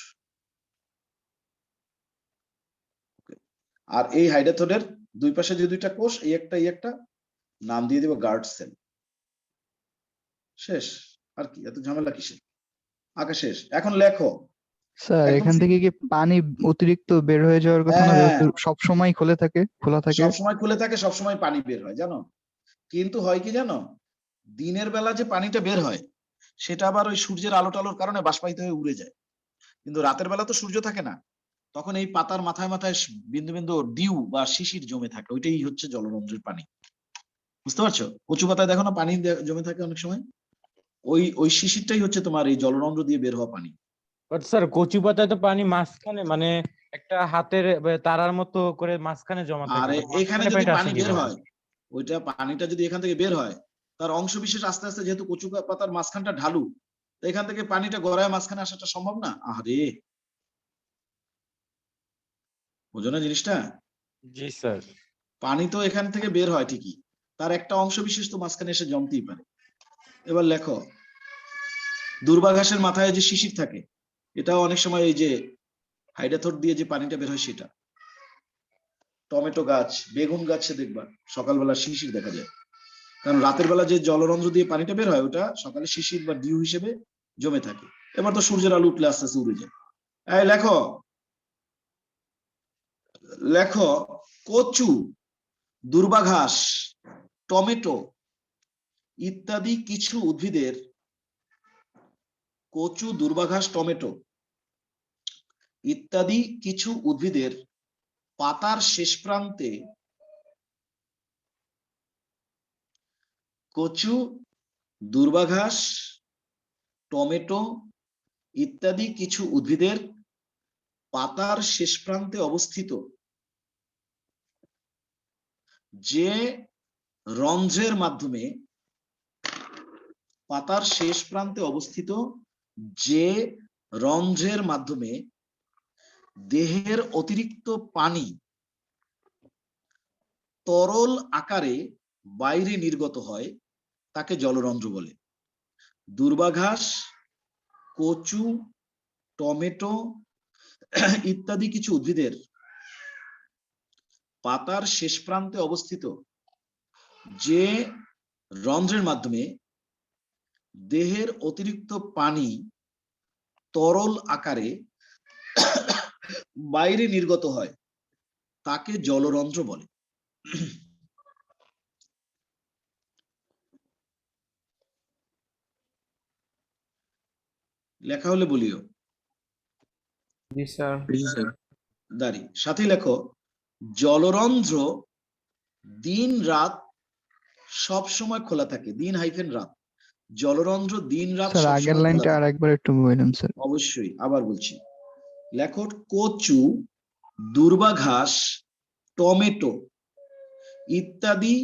আর এই হাইডাথোডের দুই পাশে যে দুইটা কোষ, এই একটা, নাম দিয়ে দিবা গার্ড সেল। শেষ। আর কি এত ঝামেলা কিসের? আঁকা শেষ, এখন লেখো। স্যার একদম এখান থেকে কি পানি অতিরিক্ত বের হয়ে যাওয়ার কথা না, হ্যাঁ, যেহেতু সবসময় খোলা থাকে? সবসময় খুলে থাকে, সবসময় পানি বের হয়, জানো। কিন্তু হয় কি জানো, দিনের বেলা যে পানিটা বের হয়, সেটা আবার ওই সূর্যের আলো টালোর কারণে বাষ্পায়িত হয়ে উড়ে যায়। কিন্তু রাতের বেলা তো সূর্য থাকে না, তখন এই পাতার মাথায় মাথায় বিন্দু বিন্দু ডিউ বা শিশির জমে থাকে, ওইটাই হচ্ছে জলরন্ধ্রের পানি। বুঝতে পারছো? কচু পাতায় দেখো না পানি জমে থাকে অনেক সময়, ওই শিশিরটাই হচ্ছে তোমার এই জলরন্ধ্র দিয়ে বের হওয়া পানি। বাট স্যার কচু পাতায় তো পানি মাঝখানে, মানে একটা হাতের তারার মতো করে মাঝখানে জমা থাকে, আর বাট এখানে মাঝখানে যদি পানিটা আসে পানি বের কিভাবে? হয়, ওইটা পানিটা যদি এখান থেকে বের হয়, তার অংশ বিশেষ আস্তে আস্তে, যেহেতু কচু পাতার মাঝখানটা ঢালু, তো এখান থেকে পানিটা গড়ায় মাঝখানে আসাটা সম্ভব না। আরে বুঝো না জিনিসটা? জি স্যার। পানি তো এখান থেকে বের হয় ঠিকই, তার একটা অংশ বিশেষ তো মাঝখানে এসে জমতেই পারে। এবার লেখো, দুর্বা ঘাসের মাথায় যে শিশির থাকে, এটাও অনেক সময় এই যে হাইডাথোড দিয়ে যে পানিটা বের হয় সেটা। টমেটো গাছ, বেগুন গাছে দেখবা সকালবেলা শিশির দেখা যায়, কারণ রাতের বেলা যে জলরন্ধ্র দিয়ে পানিটা বের হয়, ওটা সকালে শিশির বা ডিউ হিসেবে জমে থাকে। এবার তো সূর্যের আলো উঠলে আস্তে আস্তে উড়ে যায়। এই লেখো, লেখো কচু, দুর্বা ঘাস, টমেটো ইত্যাদি কিছু উদ্ভিদের, কচু, দুর্বা ঘাস, টমেটো ইত্যাদি কিছু উদ্ভিদের পাতার শেষ প্রান্তে, কচু, দুর্বা ঘাস, টমেটো ইত্যাদি কিছু উদ্ভিদের পাতার শেষ প্রান্তে অবস্থিত যে রন্ধ্রের মাধ্যমে, পাতার শেষ প্রান্তে অবস্থিত যে রন্ধ্রের মাধ্যমে দেহের অতিরিক্ত পানি তরল আকারে বাইরে নির্গত হয় তাকে জলরন্ধ্র বলে। দূর্বাঘাস, কচু, টমেটো ইত্যাদি কিছু উদ্ভিদের পাতার শেষ প্রান্তে অবস্থিত যে রন্ধ্রের মাধ্যমে দেহের অতিরিক্ত পানি তরল আকারে বাইরে নির্গত হয় তাকে জলরন্ধ্র বলে। লেখা হলে বলিও। জি স্যার। জি স্যার। দাঁড়ি সাথে লেখো, জলরন্ধ্র দিন রাত সব সময় খোলা থাকে। দিন হাইফেন রাত, জলরন্ধ্র দিন রাত স্যার সব আগের সময় খোলা লাইনটা থাকে। আরেকবার একটু বললাম স্যার। অবশ্যই আবার বলছি, লেখো কচু, দূর্বাঘাস, টমেটো ইত্যাদি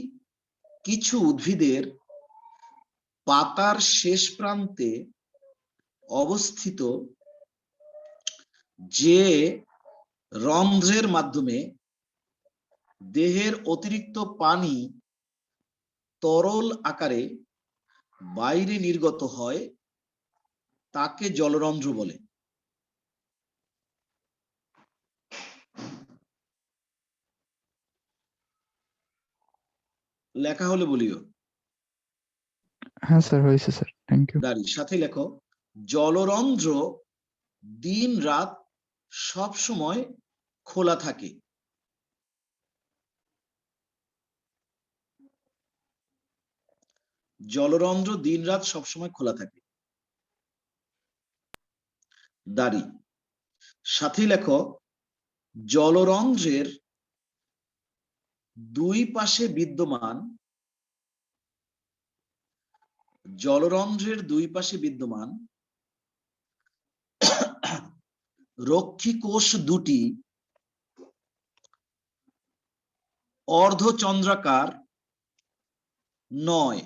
কিছু উদ্ভিদের পাতার শেষ প্রান্তে অবস্থিত যে রন্ধ্রের মাধ্যমে দেহের অতিরিক্ত পানি তরল আকারে বাইরে নির্গত হয় তাকে জলরন্ধ্র বলে। লেখা হলে বলিও। হ্যাঁ স্যার হয়েছে স্যার, থ্যাংক ইউ। দাঁড়ি সাথে লেখো, জলরন্ধ্র দিন রাত সব সময় খোলা থাকে। জলরন্ধ্র দিন রাত সবসময় খোলা থাকে। দাঁড়ি সাথে লেখো, জলরন্ধ্রের দুই পাশে বিদ্যমান রক্ষী কোষ দুটি অর্ধচন্দ্রাকার নয়।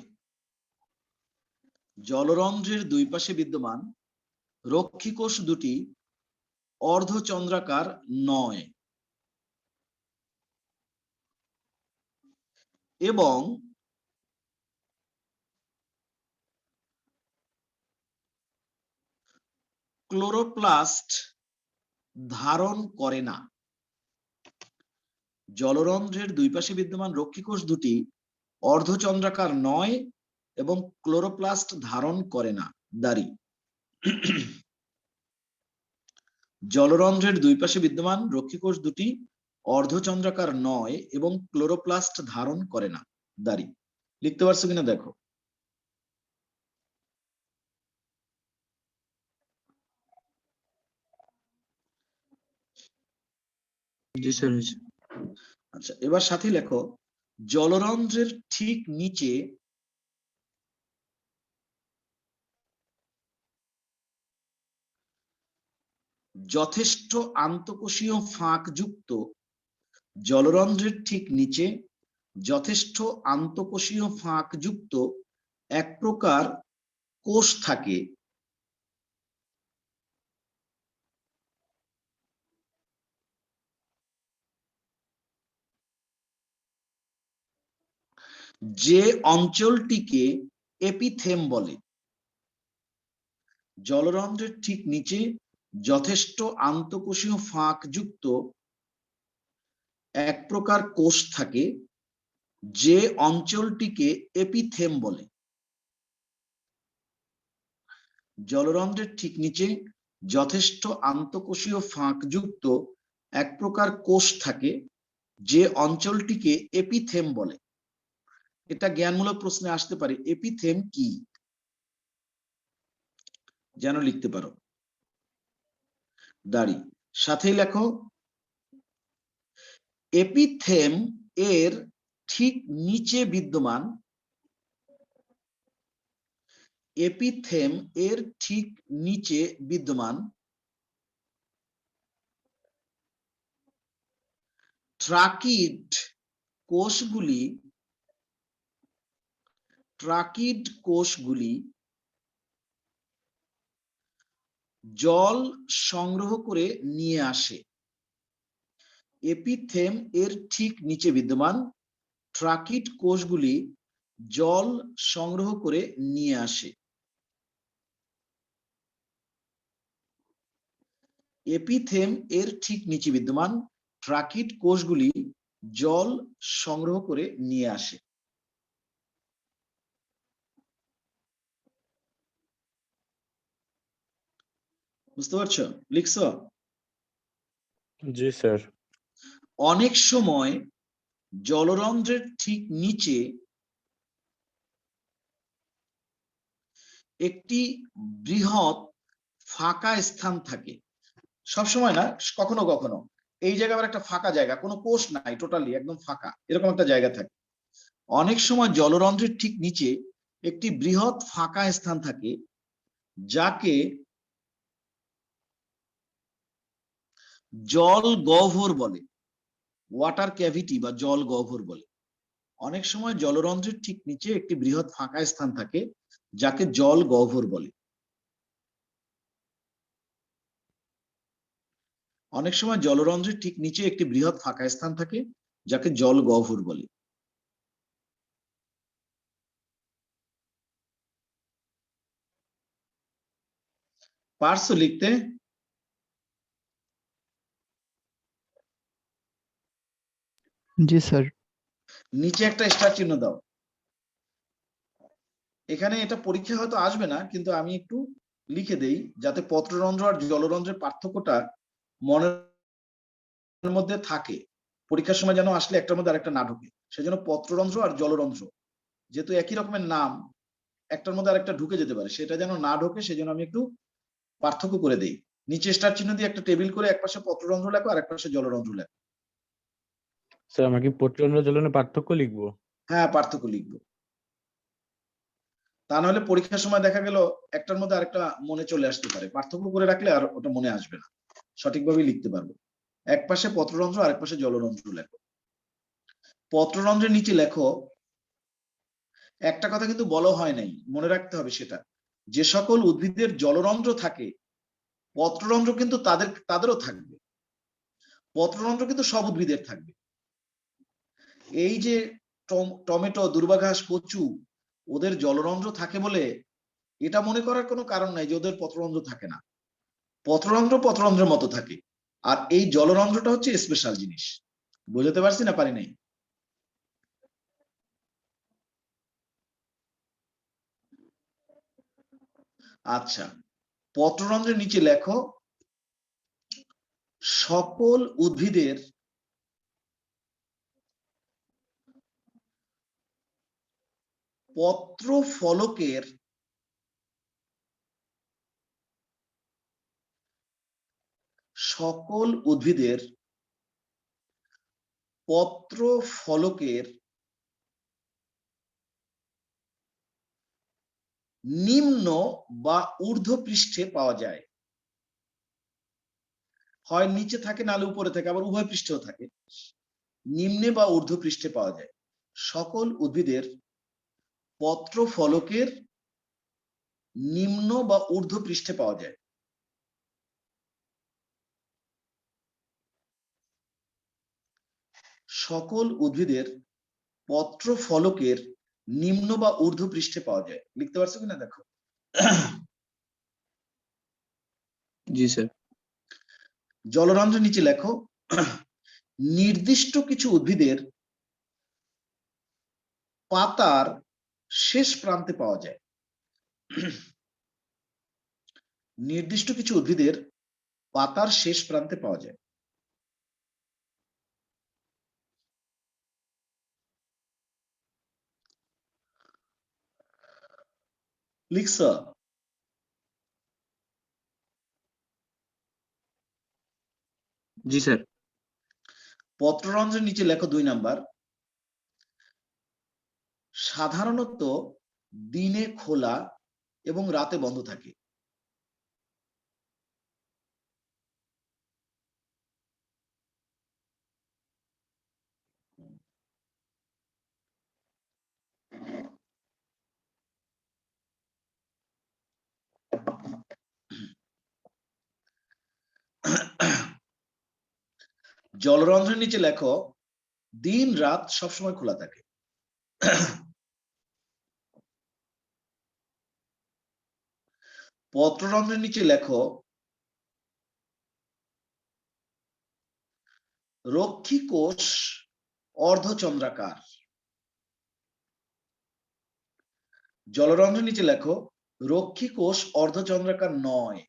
জলরন্ধ্রের দুই পাশে বিদ্যমান রক্ষী কোষ দুটি অর্ধচন্দ্রাকার নয় এবং ক্লোরোপ্লাস্ট ধারণ করে না। জলরন্ধ্রের দুই পাশে বিদ্যমান রক্ষী কোষ দুটি অর্ধচন্দ্রাকার নয় এবং ক্লোরোপ্লাস্ট ধারণ করে না। দাঁড়ি জলরন্ধ্রের দুই পাশে বিদ্যমান রক্ষী কোষ দুটি অর্ধচন্দ্রাকার নয় এবং ক্লোরোপ্লাস্ট ধারণ করে না। দাঁড়ি লিখতে পারছো কিনা দেখো। জি স্যার। আচ্ছা এবার সাথে লেখো, জলরন্ধ্রের ঠিক নিচে যথেষ্ট আন্তঃকোষীয় ফাঁক যুক্ত জলরন্ধ্রের ঠিক নিচে যথেষ্ট আন্তঃকোষীয় ফাঁক যুক্ত এক প্রকার কোষ থাকে যে অঞ্চলটিকে এপিথেম বলে। জলরন্ধ্রের ঠিক নিচে যথেষ্ট আন্তঃকোষীয় ফাঁক যুক্ত এক প্রকার কোষ থাকে যে অঞ্চলটিকে এপিথেম বলে। জলরন্ধ্রের ঠিক নিচে যথেষ্ট আন্তঃকোষীয় ফাঁক যুক্ত এক প্রকার কোষ থাকে যে অঞ্চলটিকে এপিথেম বলে। এটা জ্ঞানমূলক প্রশ্নে আসতে পারে, এপিথেম কি যেন লিখতে পারো। দাঁড়ি সাথেই লেখো, এপিথেম এর ঠিক নিচে বিদ্যমান ট্রাকিড কোষগুলি জল সংগ্রহ করে নিয়ে আসে। এপিথেম এর ঠিক নিচে বিদ্যমান ট্রাকিট কোষগুলি জল সংগ্রহ করে নিয়ে আসে? এপিথেম এর ঠিক নিচে বিদ্যমান ট্রাকিট কোষগুলি জল সংগ্রহ করে নিয়ে আসে। বুঝতে পারছো? লিখছো? জি স্যার। অনেক সময় জলরন্ধ্রের ঠিক নিচে একটি বৃহৎ ফাঁকা স্থান থাকে। সব সময় না, কখনো কখনো এই জায়গায় আবার একটা ফাঁকা জায়গা, কোনো কোষ নাই, টোটালি একদম ফাঁকা, এরকম একটা জায়গা থাকে। অনেক সময় জলরন্ধ্রের ঠিক নিচে একটি বৃহৎ ফাঁকা স্থান থাকে, যাকে জল গহ্বর বলে, ওয়াটার ক্যাভিটি বা জল গহ্বর বলে। অনেক সময় জলরন্ধ্রের ঠিক নিচে একটি বৃহৎ ফাঁকা স্থান থাকে, যাকে জল গহ্বর বলে। অনেক সময় জলরন্ধ্রের ঠিক নিচে একটি বৃহৎ ফাঁকা স্থান থাকে, যাকে জল গহ্বর বলে। পারছো লিখতে? জি স্যার। নিচে একটা স্টার চিহ্ন দাও। এখানে এটা পরীক্ষা হয়তো আসবে না, কিন্তু আমি একটু লিখে দেই যাতে পত্ররন্ধ্র আর জলরন্ধ্রের পার্থক্যটা মনের মধ্যে থাকে। পরীক্ষার সময় যেন আসলে একটার মধ্যে আরেকটা না ঢুকে, সেজন্য পত্ররন্ধ্র আর জলরন্ধ্র যেহেতু একই রকমের নাম, একটার মধ্যে আরেকটা ঢুকে যেতে পারে, সেটা যেন না ঢোকে সেজন্য আমি একটু পার্থক্য করে দেই। নিচে স্টার চিহ্ন দিয়ে একটা টেবিল করে একপাশে পত্ররন্ধ্র লেখো আর একপাশে জলরন্ধ্র লেখো। স্যার আমরা কি পত্ররন্ধ্র জলরন্ধ্রের পার্থক্য লিখবো? হ্যাঁ, পার্থক্য লিখবো। তা নাহলে পরীক্ষার সময় দেখা গেল একটার মধ্যে আরেকটা মনে চলে আসতে পারে, পার্থক্য করে রাখলে আর ওটা মনে আসবে না, সঠিকভাবে লিখতে পারবো। এক পাশে পত্ররন্ধ্র আরেক পাশে জলরন্ধ্র লেখো। পত্ররন্ধ্রের নিচে লেখো, একটা কথা কিন্তু বলা হয় নাই, মনে রাখতে হবে সেটা, যে সকল উদ্ভিদের জলরন্ধ্র থাকে পত্ররন্ধ্র কিন্তু তাদেরও থাকবে। পত্ররন্ধ্র কিন্তু সব উদ্ভিদের থাকবে। এই যে টমেটো, দুর্বাঘাস, কচু, ওদের জলরন্ধ্র থাকে বলে এটা মনে করার কোনো কারণ নাই যে ওদের পত্ররন্ধ্র থাকে না। পত্ররন্ধ্র পত্ররন্ধ্রের মতো থাকে, আর এই জলরন্ধ্রটা হচ্ছে স্পেশাল জিনিস। বুঝতে পারছি না পারি নাই? আচ্ছা, পত্ররন্ধ্রের নিচে লেখো সকল উদ্ভিদের পত্র ফলকের সকল উদ্ভিদের পত্র ফলকের নিম্ন বা ঊর্ধ্ব পৃষ্ঠে পাওয়া যায়। হয় নিচে থাকে নাহলে উপরে থাকে, আবার উভয় পৃষ্ঠেও থাকে। নিম্নে বা ঊর্ধ্ব পৃষ্ঠে পাওয়া যায়। সকল উদ্ভিদের পত্র ফলকের নিম্ন বা ঊর্ধ্ব পৃষ্ঠে পাওয়া যায়। সকল উদ্ভিদের পত্র ফলকের নিম্ন বা ঊর্ধ্ব পৃষ্ঠে পাওয়া যায়। লিখতে পারছো কিনা দেখো। জি স্যার। জলরন্ধ্রের নিচে লেখো নির্দিষ্ট কিছু উদ্ভিদের পাতার শেষ প্রান্তে পাওয়া যায়। নির্দিষ্ট কিছু উদ্ভিদের পাতার শেষ প্রান্তে পাওয়া যায়। লিখছ? জি স্যার। পত্ররন্ধ্রের নিচে লেখো 2 নাম্বার, সাধারণত দিনে খোলা এবং রাতে বন্ধ থাকে। জলরন্ধ্রের নিচে লেখো দিন রাত সবসময় খোলা থাকে। পত্ররন্ধ্রের নিচে লেখো রক্ষী কোষ অর্ধচন্দ্রাকার। জলরন্ধ্রের নিচে লেখো রক্ষী কোষ অর্ধচন্দ্রাকার নয়।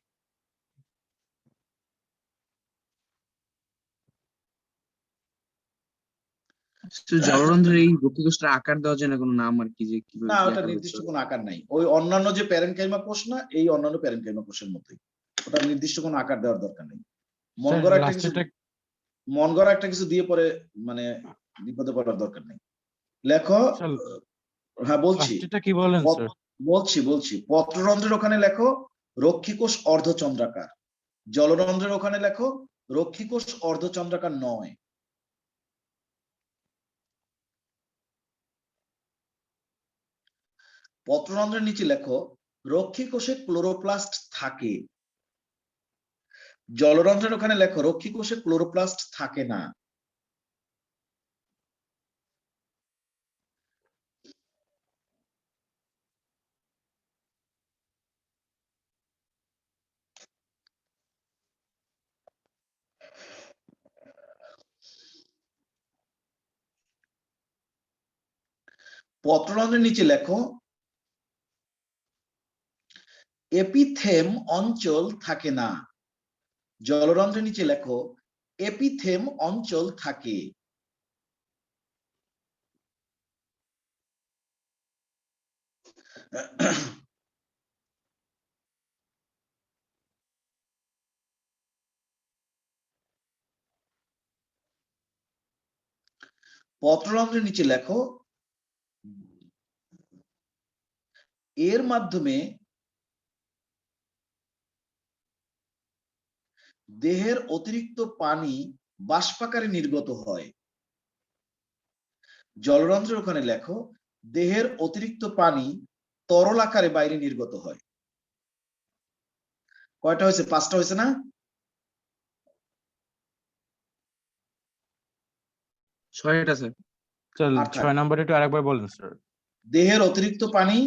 জলরন্ধ্রের এই রক্ষীকোষটার আকার দেওয়া যায় না কোনো নাম আর কি, যে কিভাবে না, কি ওটা আকার নির্দিষ্ট হচ্ছে? কোনো আকার নাই। ওই অন্যান্য যে প্যারেনকাইমা কোষ না, এই অন্যান্য প্যারেনকাইমা কোষের মতোই, ওটা নির্দিষ্ট কোনো আকার দেওয়ার দরকার নেই। মন স্যার গড়া একটা কিছু, লাস্টেরটা মন গড়া একটা কিছু দিয়ে পরে মানে বিপদে পড়ার দরকার নেই। লেখো, স্যার হ্যাঁ বলছি, লাস্টেরটা কি বলেন স্যার? বলছি পত্ররন্ধ্রের ওখানে লেখো রক্ষীকোষ অর্ধচন্দ্রাকার। জলরন্ধ্রের ওখানে লেখো রক্ষীকোষ অর্ধচন্দ্রাকার নয়। পত্ররন্ধ্রের নিচে লেখো রক্ষীকোষে ক্লোরোপ্লাস্ট থাকে। জলরন্ধ্রের ওখানে লেখো রক্ষীকোষে ক্লোরোপ্লাস্ট থাকে না। পত্ররন্ধ্রের নিচে লেখো এপিথেম অঞ্চল থাকে না। জলরন্ধ্রের নিচে লেখো এপিথেম অঞ্চল থাকে। পত্ররন্ধ্রের নিচে লেখো এর মাধ্যমে দেহের অতিরিক্ত পানি বাষ্পাকারে নির্গত হয়। জলরন্ধ্রের ওখানে লেখো দেহের অতিরিক্ত পানি তরল আকারে বাইরে নির্গত হয়। কয়টা হয়েছে? 5টা হয়েছে না? ছয়টা স্যার। স্যার আর থাক। 6 নাম্বার একটু আরেকবার বলেন স্যার। দেহের অতিরিক্ত পানি,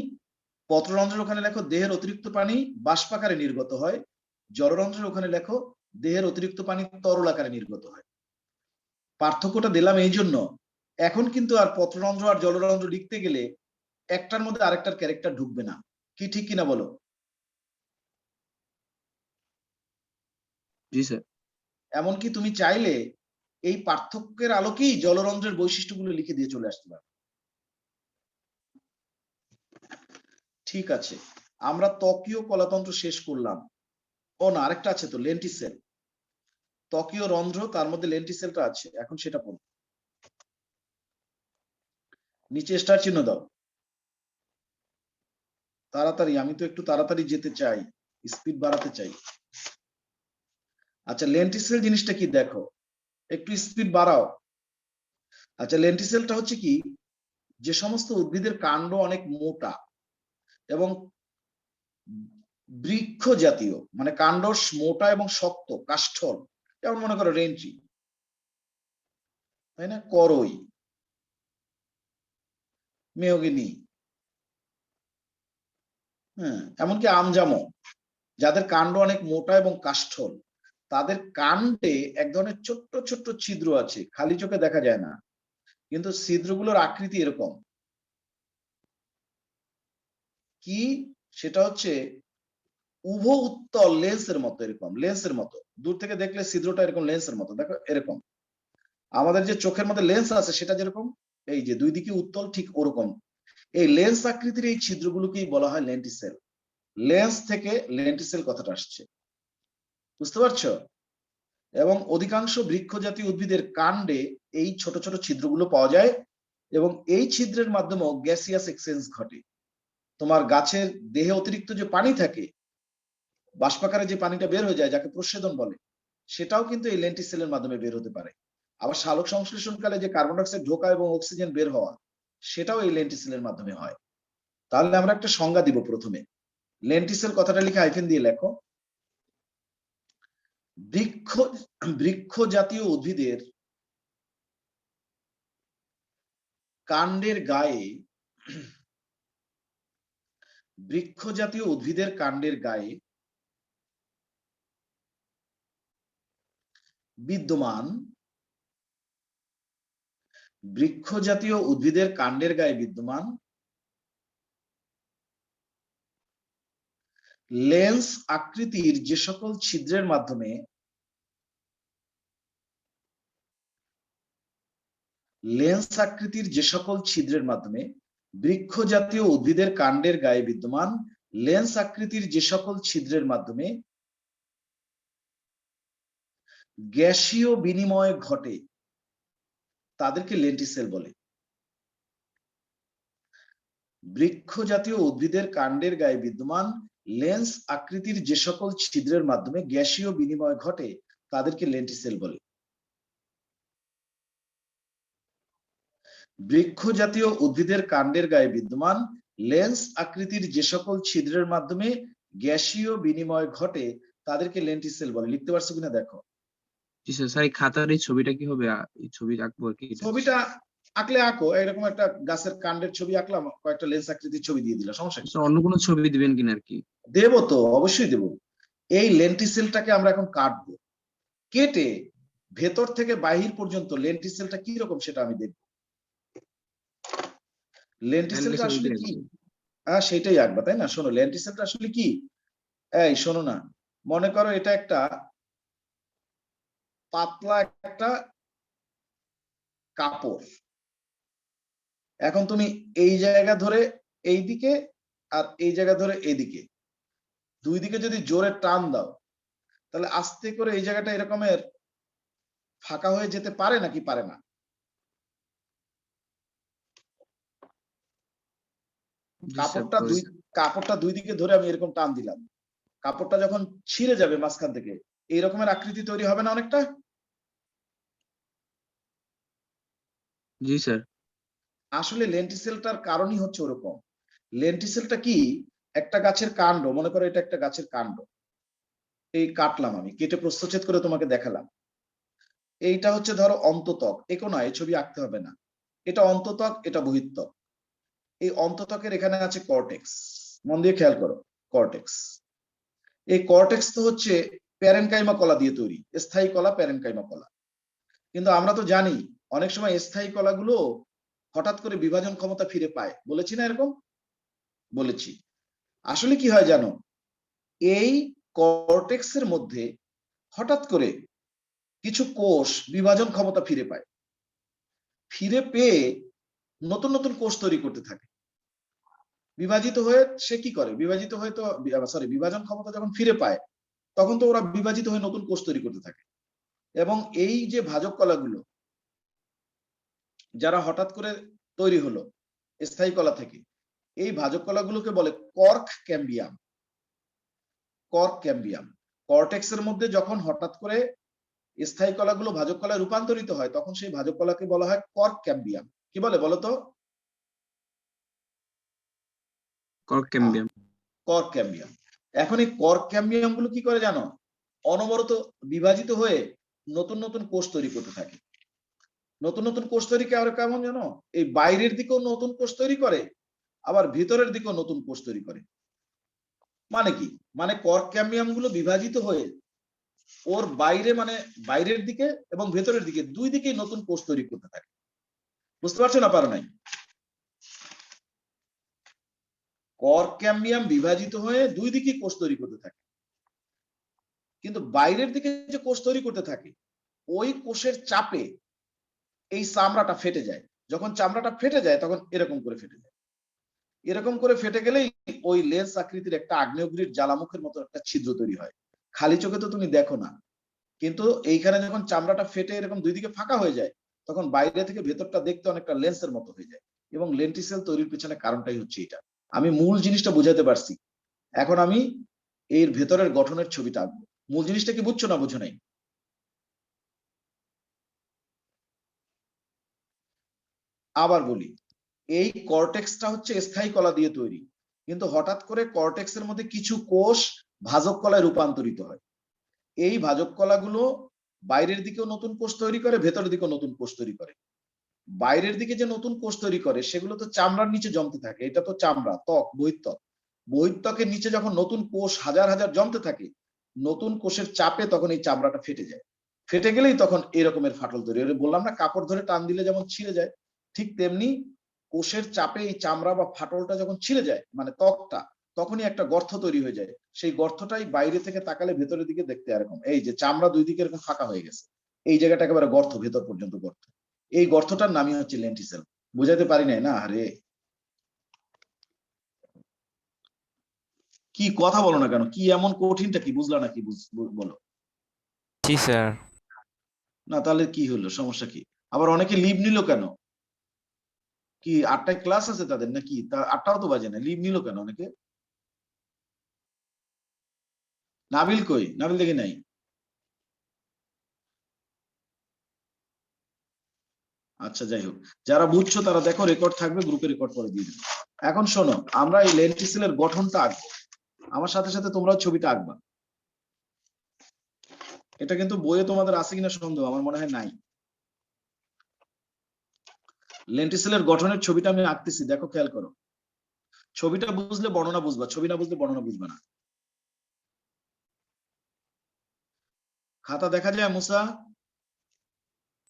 পত্ররন্ধ্রের ওখানে লেখো দেহের অতিরিক্ত পানি বাষ্পাকারে নির্গত হয়। জলরন্ধ্রের ওখানে লেখো দেহের অতিরিক্ত পানি তরল আকারে নির্গত হয়। পার্থক্যটা দিলাম এই জন্য, এখন কিন্তু আর পত্ররন্ধ্র আর জলরন্ধ্র লিখতে গেলে একটার মধ্যে আরেকটার ক্যারেক্টার ঢুকবে না। কি ঠিক কিনা বলো? জি স্যার। এমনকি তুমি চাইলে এই পার্থক্যের আলোকেই জলরন্ধ্রের বৈশিষ্ট্যগুলো লিখে দিয়ে চলে আসতে পারো। ঠিক আছে, আমরা ত্বকীয় কলাতন্ত্র শেষ করলাম। ও না, আরেকটা আছে তো, লেন্টিসেল। ত্বকীয় রন্ধ্র, তার মধ্যে লেন্টিসেলটা আছে, এখন সেটা পড়ো। নিচে স্টার চিহ্ন দাও তাড়াতাড়ি, আমি তো একটু তাড়াতাড়ি যেতে চাই, স্পিড বাড়াতে চাই। আচ্ছা, লেন্টিসেল জিনিসটা কি দেখো, একটু স্পিড বাড়াও। আচ্ছা, লেন্টিসেলটা হচ্ছে কি, যে সমস্ত উদ্ভিদের কাণ্ড অনেক মোটা এবং বৃক্ষ জাতীয়, মানে কাণ্ড মোটা এবং শক্ত, কাষ্ঠল, যেমন মনে করো রেঞ্চি, তাই না, করই, মেহগিনি, হ্যাঁ, এমনকি আমজামও, যাদের কাণ্ড অনেক মোটা এবং কাষ্ঠল, তাদের কাণ্ডে এক ধরনের ছোট্ট ছোট্ট ছিদ্র আছে, খালি চোখে দেখা যায় না, কিন্তু ছিদ্রগুলোর আকৃতি এরকম। কি? সেটা হচ্ছে উভ উত্তল লেন্সের মতো, এরকম লেন্সের মতো, দূর থেকে দেখলে ছিদ্রটা এরকম লেন্সের মতো, দেখো এরকম। আমাদের যে চোখের মধ্যে লেন্স আছে সেটা যেরকম এই যে দুই দিকে উত্তল, ঠিক ওরকম এই লেন্স আকৃতির এই ছিদ্রগুলোকেই বলা হয় লেন্টিসেল। লেন্স থেকে লেন্টিসেল কথাটা আসছে, বুঝতে পারছো? এবং অধিকাংশ বৃক্ষ জাতীয় উদ্ভিদের কাণ্ডে এই ছোট ছোট ছিদ্রগুলো পাওয়া যায় এবং এই ছিদ্রের মাধ্যমেও গ্যাসিয়াস এক্সচেঞ্জ ঘটে। তোমার গাছের দেহে অতিরিক্ত যে পানি থাকে, বাষ্পাকারে যে পানিটা বের হয়ে যায়, যাকে প্রস্বেদন বলে, সেটাও কিন্তু এই লেন্টিসেলের মাধ্যমে বের হতে পারে। আবার সালোক সংশ্লেষণকালে যে কার্বন ডাইঅক্সাইড ঢোকা এবং অক্সিজেন বের হওয়া, সেটাও এই লেন্টিসেলের মাধ্যমে হয়। তাহলে আমরা একটা সংজ্ঞা দিব। প্রথমে লেন্টিসেল কথাটা লিখে হাইফেন দিয়ে লেখো, বৃক্ষ বৃক্ষ জাতীয় উদ্ভিদের কাণ্ডের গায়ে, বৃক্ষ জাতীয় উদ্ভিদের কাণ্ডের গায়ে বিদ্যমান, বৃক্ষ জাতীয় উদ্ভিদের কাণ্ডের গায়ে বিদ্যমান লেন্স আকৃতির যে সকল ছিদ্রের মাধ্যমে বৃক্ষ জাতীয় উদ্ভিদের কাণ্ডের গায়ে বিদ্যমান লেন্স আকৃতির যে সকল ছিদ্রের মাধ্যমে গ্যাসীয় বিনিময় ঘটে তাদেরকে লেন্টিসেল বলে। বৃক্ষ জাতীয় উদ্ভিদের কাণ্ডের গায়ে বিদ্যমান লেন্স আকৃতির যে সকল ছিদ্রের মাধ্যমে গ্যাসীয় বিনিময় ঘটে তাদেরকে লেন্টিসেল বলে। বৃক্ষ জাতীয় উদ্ভিদের কাণ্ডের গায়ে বিদ্যমান লেন্স আকৃতির যে সকল ছিদ্রের মাধ্যমে গ্যাসীয় বিনিময় ঘটে তাদেরকে লেন্টিসেল বলে। লিখতে পারছো কিনা দেখো। জি স্যার। স্যার এই খাতার এই ছবিটা কি হবে? এই ছবি আঁকবো আর কি? ছবিটা আঁকলে আঁকো, এরকম একটা গাছের কাণ্ডের ছবি আঁকলাম, কয়েকটা লেন্স আকৃতির ছবি দিয়ে দিলাম, সমস্যা কি? স্যার অন্য কোনো ছবি দিবেন কিনা আর কি? দেবো তো, অবশ্যই দেবো। এই লেন্টিসেলটাকে আমরা এখন কাটবো, কেটে ভেতর থেকে বাহির পর্যন্ত লেন্টিসেলটা কি রকম সেটা আমি দেখবো। লেন্টিসেলটা আসলে কি? সেটাই আঁকবা, তাই না? শোনো, লেন্টিসেলটা আসলে কি? এই শোনো না, মনে করো এটা একটা পাতলা একটা কাপড়। এখন তুমি এই জায়গা ধরে এই দিকে আর এই জায়গা ধরে এইদিকে, দুই দিকে যদি জোরে টান দাও তাহলে আস্তে করে এই জায়গাটা এরকমের ফাঁকা হয়ে যেতে পারে নাকি পারে না? কাপড়টা দুই দিকে ধরে আমি এরকম টান দিলাম, কাপড়টা যখন ছিঁড়ে যাবে মাঝখান থেকে এই রকমের আকৃতি তৈরি হবে না অনেকটা? জি স্যার। আসলে লেন্টিসেলটার কারণই হচ্ছে ওরকম। লেন্টিসেলটা কি? একটা গাছের কাণ্ড, মনে করো এটা একটা গাছের কাণ্ড, এই কাটলাম আমি, কেটে প্রস্থচ্ছেদ করে তোমাকে দেখালাম। এইটা হচ্ছে ধরো অন্তত্বক, একো নয়, এই ছবি আঁকতে হবে না। এটা অন্তত্বক, এটা বহিত্বক। এই অন্তত্বকের এখানে আছে কর্টেক্স, মন দিয়ে খেয়াল করো, কর্টেক্স। এই কর্টেক্স তো হচ্ছে প্যারেনকাইমা কলা দিয়ে তৈরি, স্থায়ী কলা, প্যারেনকাইমা কলা। কিন্তু আমরা তো জানি অনেক সময় স্থায়ী কলাগুলো হঠাৎ করে বিভাজন ক্ষমতা ফিরে পায়, বলেছি না এরকম? বলেছি। আসলে কি হয় জানো, এই কর্টেক্সের মধ্যে হঠাৎ করে কিছু কোষ বিভাজন ক্ষমতা ফিরে পায়, ফিরে পেয়ে নতুন নতুন কোষ তৈরি করতে থাকে। বিভাজিত হয়ে সে কি করে, বিভাজিত হয়ে তো বিভাজন ক্ষমতা যখন ফিরে পায় তখন তো ওরা বিভাজিত হয়ে নতুন কোষ তৈরি করতে থাকে। এবং এই যে ভাজক কলাগুলো যারা হঠাৎ করে তৈরি হলো স্থায়ী কলা থেকে, এই ভাজক কলাগুলোকে বলে কর্ক ক্যাম্বিয়াম। কর্ক ক্যাম্বিয়াম। কর্টেক্সের মধ্যে যখন হঠাৎ করে স্থায়ী কলাগুলো ভাজক কলায় রূপান্তরিত হয় তখন সেই ভাজক কলাকে বলা হয় কর্ক ক্যাম্বিয়াম। কি বলে বলো তো? কর্ক ক্যাম্বিয়াম। কর্ক ক্যাম্বিয়াম। এখন এই কর্ক ক্যাম্বিয়াম গুলো কি করে জানো, অনবরত বিভাজিত হয়ে নতুন নতুন কোষ তৈরি করতে থাকে। নতুন নতুন কোষ তৈরি কেমন জানো, এই বাইরের দিকেও নতুন কোষ তৈরি করে, আবার ভিতরের দিকেও নতুন কোষ তৈরি করে। মানে কি? মানে কর্ক ক্যাম্বিয়াম গুলো বিভাজিত হয়ে ওর বাইরে, মানে বাইরের দিকে এবং ভেতরের দিকে দুই দিকেই নতুন কোষ তৈরি করতে থাকে। বুঝতে পারছো না? পারো নাই? কর্ক ক্যাম্বিয়াম বিভাজিত হয়ে দুই দিকেই কোষ তৈরি করতে থাকে, কিন্তু বাইরের দিকে যে কোষ তৈরি করতে থাকে ওই কোষের চাপে এই চামড়াটা ফেটে যায়। যখন চামড়াটা ফেটে যায় তখন এরকম করে ফেটে যায়। এরকম করে ফেটে গেলেই ওই লেন্স আকৃতির একটা আগ্নেয়গিরির জ্বালামুখের মতো একটা ছিদ্র তৈরি হয়। খালি চোখে তো তুমি দেখো না, কিন্তু এইখানে যখন চামড়াটা ফেটে এরকম দুই দিকে ফাঁকা হয়ে যায় তখন বাইরে থেকে ভেতরটা দেখতে অনেকটা লেন্সের মতো হয়ে যায়। এবং লেন্টিসেল তৈরির পেছনে কারণটাই হচ্ছে এটা। আমি মূল জিনিসটা বুঝাতে পারছি, এখন আমি এর ভেতরের গঠনের ছবিটা আঁকবো। মূল জিনিসটা কি বুঝছো না বুঝো নাই? আবার বলি, এই কর্টেক্সটা হচ্ছে স্থায়ী কলা দিয়ে তৈরি, কিন্তু হঠাৎ করে কর্টেক্সের মধ্যে কিছু কোষ ভাজক কলায় রূপান্তরিত হয়। এই ভাজক কলাগুলো বাইরের দিকেও নতুন কোষ তৈরি করে, ভেতরের দিকেও নতুন কোষ তৈরি করে। বাইরের দিকে যে নতুন কোষ তৈরি করে সেগুলো তো চামড়ার নিচে জমতে থাকে, এটা তো চামড়া, ত্বক, বহিঃত্বক। বহিঃত্বকের নিচে যখন নতুন কোষ হাজার হাজার জমতে থাকে, নতুন কোষের চাপে তখন এই চামড়াটা ফেটে যায়। ফেটে গেলেই তখন এরকমের ফাটল তৈরি হয়। বললাম না কাপড় ধরে টান দিলে যেমন ছিঁড়ে যায়, ঠিক তেমনি কোষের চাপে এই চামড়া বা ফাটলটা যখন ছিঁড়ে যায়, মানে ত্বকটা, তখনই একটা গর্ত তৈরি হয়ে যায়। সেই গর্তটাই বাইরে থেকে তাকালে ভেতরের দিকে দেখতে এরকম, এই যে চামড়া দুই দিকে এরকম ফাঁকা হয়ে গেছে, এই জায়গাটা একেবারে গর্ত, ভেতর পর্যন্ত গর্ত। এই গর্তটার নামই হচ্ছে লেন্টিসেল। বুঝাতে পারি নাই না? আরে কি কথা বলো না কেন? কি এমন কঠিনটা কি বুঝলা নাকি? বলো। জি স্যার। না তাহলে কি হলো, সমস্যা কি? আবার অনেকে লিভ নিল কেন? কি 8টায় ক্লাস আছে তাদের নাকি? তা 8টাও তো বাজে না, লিভ নিল কেন অনেকে? নাবিল কই? নাবিল দেখি নাই। আচ্ছা যাই হোক, যারা বুঝছো তারা দেখো, রেকর্ড থাকবে, গ্রুপে রেকর্ড করে দিয়ে দেবে। এখন শোনো, আমরা এই লেন্টিসেলের গঠনটা আঁকবো, আমার সাথে সাথে তোমরাও ছবিটা আঁকবা। এটা কিন্তু বইয়ে তোমাদের আছে কিনা সন্দেহ, আমার মনে হয় নাই। লেন্টিসেলের গঠনের ছবিটা আমি আঁকতেছি, দেখো খেয়াল করো। ছবিটা বুঝলে বর্ণনা বুঝবা, ছবি না বুঝলে বর্ণনা বুঝবা না। খাতা দেখা যায় মুসা?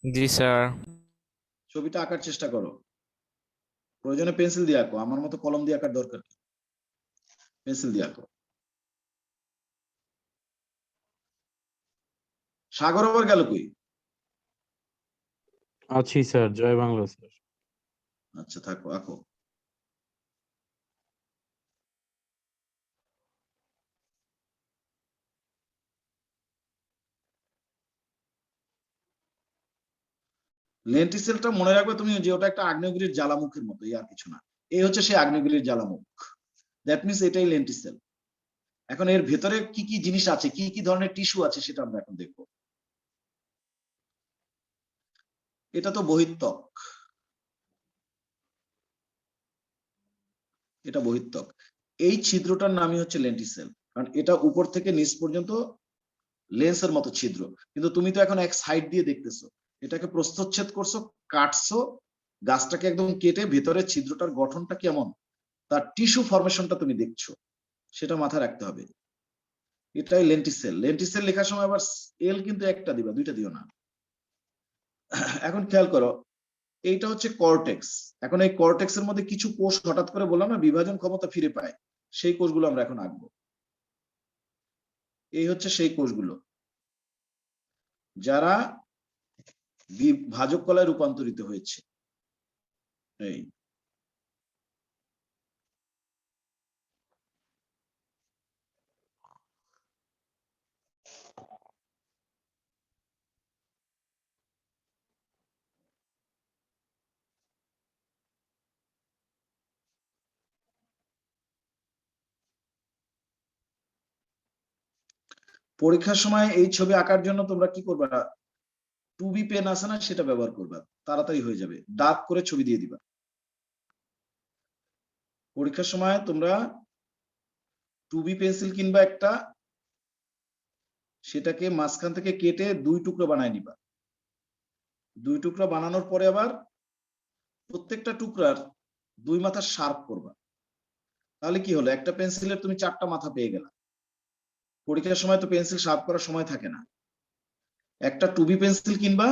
জি স্যার। ছবিটা আঁকার চেষ্টা করো, প্রয়োজনে পেন্সিল দিয়ে আঁকো, আমার মতো কলম দিয়ে আঁকার দরকার, পেন্সিল দিয়ে আঁকো। সাগর আবার গেল কই? আছি স্যার, জয় বাংলা স্যার। আচ্ছা থাকো, আঁকো। লেন্টিসেলটা মনে রাখবে তুমি, যে ওটা একটা আগ্নেয়গিরির জ্বালামুখের মতো, আর কিছু না। এই হচ্ছে সেই আগ্নেয়গিরির জ্বালামুখ, দ্যাট মিনস এটাই লেন্টিসেল। এখন এর ভেতরে কি কি জিনিস আছে, কি কি ধরনের টিস্যু আছে, সেটা আমরা এখন দেখবো। এটা তো বহিঃত্বক, এটা বহিঃত্বক। এই ছিদ্রটার নামই হচ্ছে লেন্টিসেল, কারণ এটা উপর থেকে নিচ পর্যন্ত লেন্সের মতো ছিদ্র। কিন্তু তুমি তো এখন এক সাইড দিয়ে দেখতেছো, এটাকে প্রস্থচ্ছেদ করছো, কাটছো, গাছটাকে একদম কেটে ভেতরে ছিদ্রটার গঠনটা কেমন, তার টিস্যু ফরমেশনটা তুমি দেখছো, সেটা মাথায় রাখতে হবে। এটাই লেন্টিসেল। লেন্টিসেল লেখার সময় আবার এল কিন্তু একটা দিবা, দুইটা দিও না। এখন খেয়াল করো, এইটা হচ্ছে কর্টেক্স। এখন এই কর্টেক্স এর মধ্যে কিছু কোষ হঠাৎ করে বললাম না বিভাজন ক্ষমতা ফিরে পায়, সেই কোষগুলো আমরা এখন আঁকবো। এই হচ্ছে সেই কোষগুলো যারা ভাজক কলায় রূপান্তরিত হয়েছে। এই পরীক্ষার সময় এই ছবি আঁকার জন্য তোমরা কি করবা, 2B পেন আছে না, সেটা ব্যবহার করবা, তাড়াতাড়ি হয়ে যাবে, দাগ করে ছবি দিয়ে দিবা। পরীক্ষার সময় তোমরা 2B পেন্সিল কিনবা একটা, সেটাকে মাঝখান থেকে কেটে 2 টুকরো বানায় নিবা। 2 টুকরো বানানোর পরে আবার প্রত্যেকটা টুকরার 2 মাথা শার্প করবা। তাহলে কি হলো, একটা পেন্সিলের তুমি 4টা মাথা পেয়ে গেলা। পরীক্ষার সময় তো পেন্সিল শার্প করার সময় থাকে না। একটা 2B পেন্সিল কিনবা,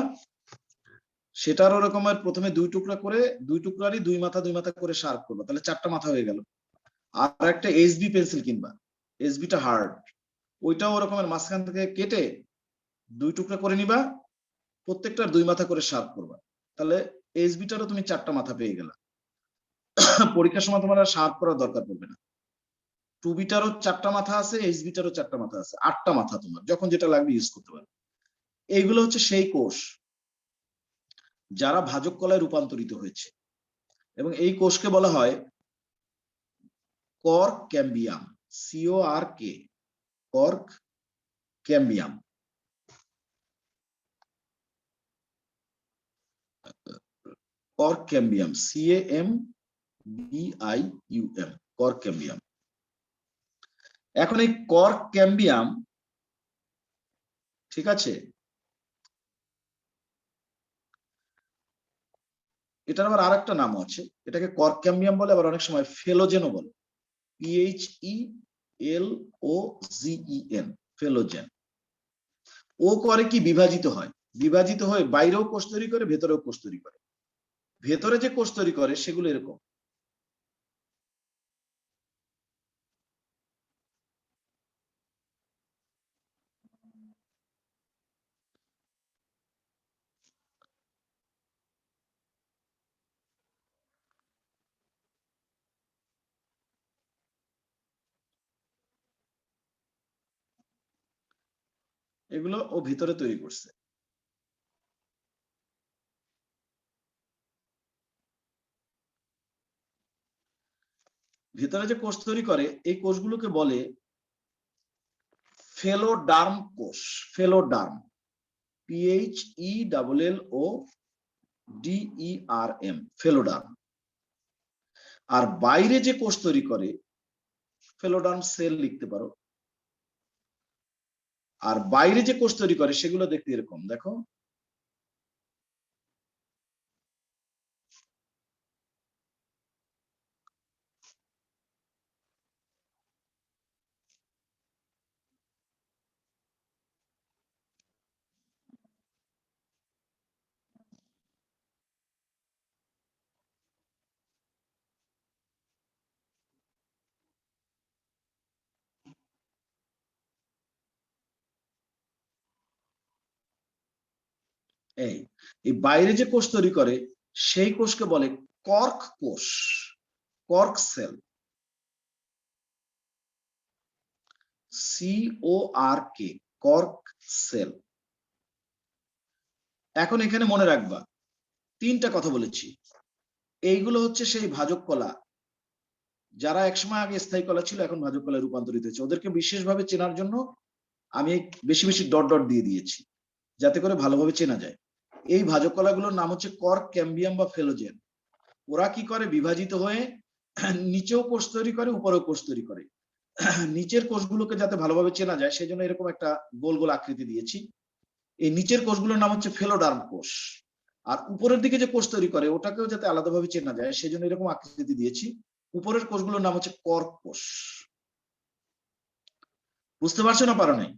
সেটার ওরকমের প্রথমে 2 টুকরা করে, 2 টুকরারই 2 মাথা 2 মাথা করে শার্প করবা, তাহলে 4টা মাথা হয়ে গেল। আর একটা HB পেন্সিল কিনবা, HBটা হার্ড, ওইটাও ওরকমের মাঝখান থেকে কেটে 2 টুকরা করে নিবা, প্রত্যেকটার 2 মাথা করে শার্প করবা, তাহলে HBটারও তুমি 4টা মাথা পেয়ে গেলা। পরীক্ষার সময় তোমার আর শার্প করার দরকার পড়বে না। 2Bটারও 4টা মাথা আছে, HBটারও 4টা মাথা আছে, 8টা মাথা তোমার যখন যেটা লাগবে ইউজ করতে পারবে। এইগুলো হচ্ছে সেই কোষ যারা ভাজক কলায় রূপান্তরিত হয়েছে, এবং এই কোষকে বলা হয় cork ক্যাম্বিয়াম, CORK, cork ক্যাম্বিয়াম। Cork ক্যাম্বিয়াম, CAMBIUM, cork ক্যাম্বিয়াম। এখন এই কর্ক ক্যাম্বিয়াম, ঠিক আছে, এটার আবার আরেকটা নাম আছে, এটাকে কর্ক ক্যাম্বিয়াম বলে, আবার অনেক সময় ফেলোজেনও বলে, PHELOGEN, ফেলোজেন। ও করে কি বিভাজিত হয়, বিভাজিত হয়ে বাইরেও কোষ তৈরি করে, ভেতরেও কোষ তৈরি করে। ভেতরে যে কোষ তৈরি করে সেগুলো এরকম, এগুলো ও ভিতরে তৈরি করছে। ভিতরে যে কোষ তৈরি করে এই কোষগুলোকে বলে ফেলোডার্ম কোষ, ফেলোডার্ম, PHELLODERM, ফেলোডার্ম। আর বাইরে যে কোষ তৈরি করে ফেলোডার্ম সেল লিখতে পারো। আর বাইরে যে কোষ তৈরি করে সেগুলো দেখতে এরকম, দেখো এই এই বাইরে যে কোষ তৈরি করে সেই কোষকে বলে কর্ক কোষ, cork cell, CORK, cork cell. এখন এখানে মনে রাখবা তিনটা কথা বলেছি, এইগুলো হচ্ছে সেই ভাজক কলা, যারা একসময় আগে স্থায়ী কলা ছিল এখন ভাজক কলায় রূপান্তরিত হয়েছে। ওদেরকে বিশেষভাবে চেনার জন্য আমি বেশি বেশি ডট ডট দিয়ে দিয়েছি যাতে করে ভালোভাবে চেনা যায়। এই ভাজক কলাগুলোর নাম হচ্ছে কর্ক ক্যাম্বিয়াম বা ফেলোজেন। ওরা কি করে, বিভাজিত হয়ে নিচেও কোষ তৈরি করে, উপরেও কোষ তৈরি করে। নিচের কোষগুলোকে যাতে ভালোভাবে চেনা যায় সেই জন্য এরকম একটা গোল গোল আকৃতি দিয়েছি। এই নিচের কোষগুলোর নাম হচ্ছে ফেলোডার্ম কোষ, আর উপরের দিকে যে কোষ তৈরি করে ওটাকেও যাতে আলাদাভাবে চেনা যায় সেই জন্য এরকম আকৃতি দিয়েছি। উপরের কোষগুলোর নাম হচ্ছে কর্ক কোষ। বুঝতে পারছো না পারো নাই?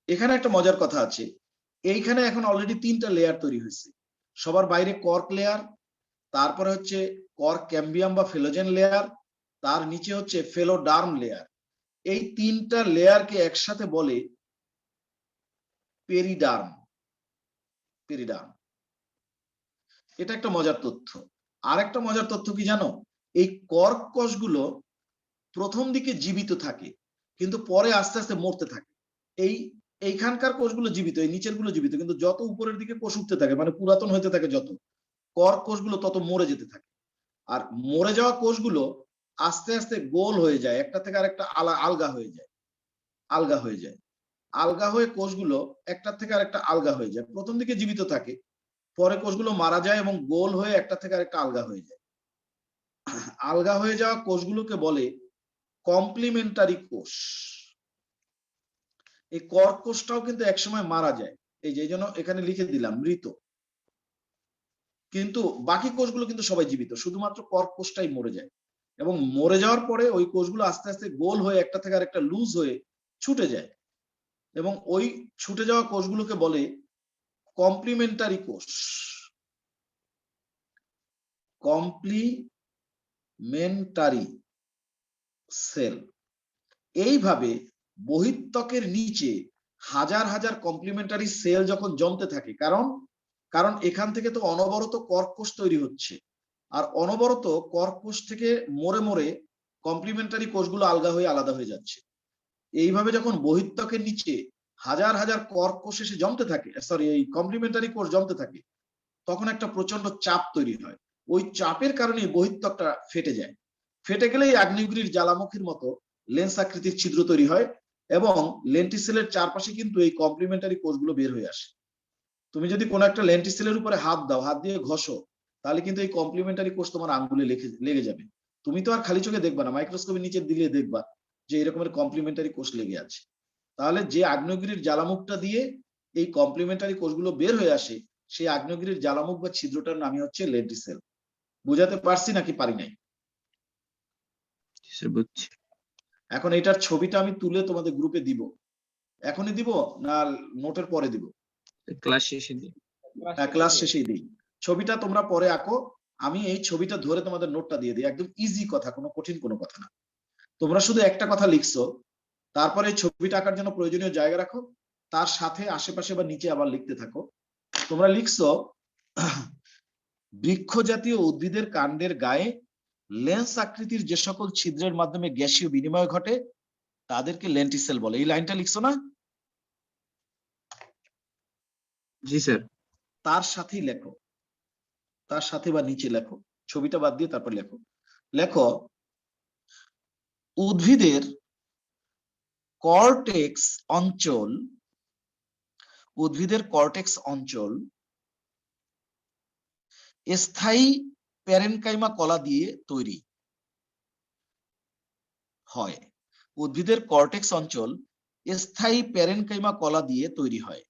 এখানে একটা মজার কথা আছে, এইখানে এখন অলরেডি তিনটা লেয়ার তৈরি হয়েছে। সবার বাইরে কর্ক লেয়ার, তারপরে হচ্ছে কর্ক ক্যাম্বিয়াম বা ফেলোজেন লেয়ার, তার নিচে হচ্ছে ফেলোডার্ম লেয়ার। এই তিনটা লেয়ারকে একসাথে বলে পেরিডার্ম, পেরিডার্ম। এটা একটা মজার তথ্য। আর একটা মজার তথ্য কি জানো, এই কর্ক কোষগুলো প্রথম দিকে জীবিত থাকে কিন্তু পরে আস্তে আস্তে মরতে থাকে। এইখানকার কোষগুলো জীবিত, এই নিচের গুলো জীবিত, কিন্তু যত উপরের দিকে কোষ উঠতে থাকে মানে পুরাতন হতে থাকে যত, কর্ক কোষগুলো তত মরে যেতে থাকে। আর মরে যাওয়া কোষগুলো আস্তে আস্তে গোল হয়ে যায়, একটা থেকে আরেকটা আলগা হয়ে যায়, আলগা হয়ে যায়, আলগা হয়ে কোষগুলো একটা থেকে আরেকটা আলগা হয়ে যায়। প্রথম দিকে জীবিত থাকে, পরে কোষগুলো মারা যায় এবং গোল হয়ে একটা থেকে আরেকটা আলগা হয়ে যায়। আলগা হয়ে যাওয়া কোষগুলোকে বলে কমপ্লিমেন্টারি কোষ। এই কর্ক কোষটাও কিন্তু একসময় মারা যায়, এই যে জন্য এখানে লিখে দিলাম মৃত। কিন্তু বাকি কোষগুলো কিন্তু সবাই জীবিত, শুধুমাত্র কর্ক কোষটাই মরে যায়। এবং মরে যাওয়ার পরে ওই কোষগুলো আস্তে আস্তে গোল হয়ে একটা থেকে আরেকটা লুজ হয়ে ছুটে যায়, এবং ওই ছুটে যাওয়া কোষগুলোকে বলে কমপ্লিমেন্টারি কোষ, কমপ্লিমেন্টারি সেল। এইভাবে বহিঃত্বকের নিচে হাজার হাজার কমপ্লিমেন্টারি সেল যখন জমতে থাকে, কারণ এখান থেকে তো অনবরত কর্ক কোষ তৈরি হচ্ছে, আর অনবরত কর্ক কোষ থেকে মরে মরে কমপ্লিমেন্টারি কোষগুলো আলগা হয়ে আলাদা হয়ে যাচ্ছে। এইভাবে যখন বহিঃত্বকের নিচে হাজার হাজার কর্ক কোষ এসে জমতে থাকে, সরি এই কমপ্লিমেন্টারি কোষ জমতে থাকে, তখন একটা প্রচন্ড চাপ তৈরি হয়। ওই চাপের কারণে বহিঃত্বকটা ফেটে যায়। ফেটে গেলেই আগ্নেয়গিরির জ্বালামুখীর মতো লেন্স আকৃতির ছিদ্র তৈরি হয়, এবং লেন্টিসেলের চারপাশে কিন্তু এই কমপ্লিমেন্টারি কোষগুলো বের হয়ে আসে। তুমি যদি কোনো একটা লেন্টিসেলের উপরে হাত দাও, হাত দিয়ে ঘষো, তাহলে কিন্তু এই কমপ্লিমেন্টারি কোষ তোমার আঙ্গুলে লেগে যাবে। তুমি তো আর খালি চোখে দেখবা না, মাইক্রোস্কোপের নিচে দিলে দেখবা যে এরকমের কমপ্লিমেন্টারি কোষ লেগে আছে। তাহলে যে আগ্নেয়গিরির জ্বালামুখটা দিয়ে এই কমপ্লিমেন্টারি কোষগুলো বের হয়ে আসে, সেই আগ্নেয়গিরির জ্বালামুখ বা ছিদ্রটার নামই হচ্ছে লেন্টিসেল। বুঝাতে পারছি নাকি পারি নাই? জি স্যার, বুঝছি। এখন এটার ছবিটা আমি তুলে তোমাদের গ্রুপে দিব, এখনই দিব না নোটের পরে দিব? ক্লাস শেষে দিই। ক্লাস শেষেই দিই। ছবিটা তোমরা পরে আঁকো, আমি এই ছবিটা ধরে তোমাদের নোটটা দিয়ে দিই। একদম ইজি কথা, কোনো কঠিন কোনো কথা না। তোমরা শুধু একটা কথা লিখছো, তারপরে এই ছবিটা আঁকার জন্য প্রয়োজনীয় জায়গা রাখো, তার সাথে আশেপাশে বা নিচে আবার লিখতে থাকো। তোমরা লিখছো বৃক্ষ জাতীয় উদ্ভিদের কাণ্ডের গায়ে লেন্স আকৃতির যে সকল ছিদ্রের মাধ্যমে গ্যাসীয় বিনিময় ঘটে তাদেরকে লেন্টিসেল বলে। এই লাইনটা লিখছো না? জি স্যার। তার সাথেই লেখো, তার সাথে বা নিচে লেখো, ছবিটা বাদ দিয়ে তারপর লেখো। লেখো উদ্ভিদের কর্টেক্স অঞ্চল, উদ্ভিদের কর্টেক্স অঞ্চল স্থায়ী প্যারেনকাইমা কলা দিয়ে তৈরি হয়। উদ্ভিদের কর্টেক্স অঞ্চল স্থায়ী প্যারেনকাইমা কলা দিয়ে তৈরি হয়।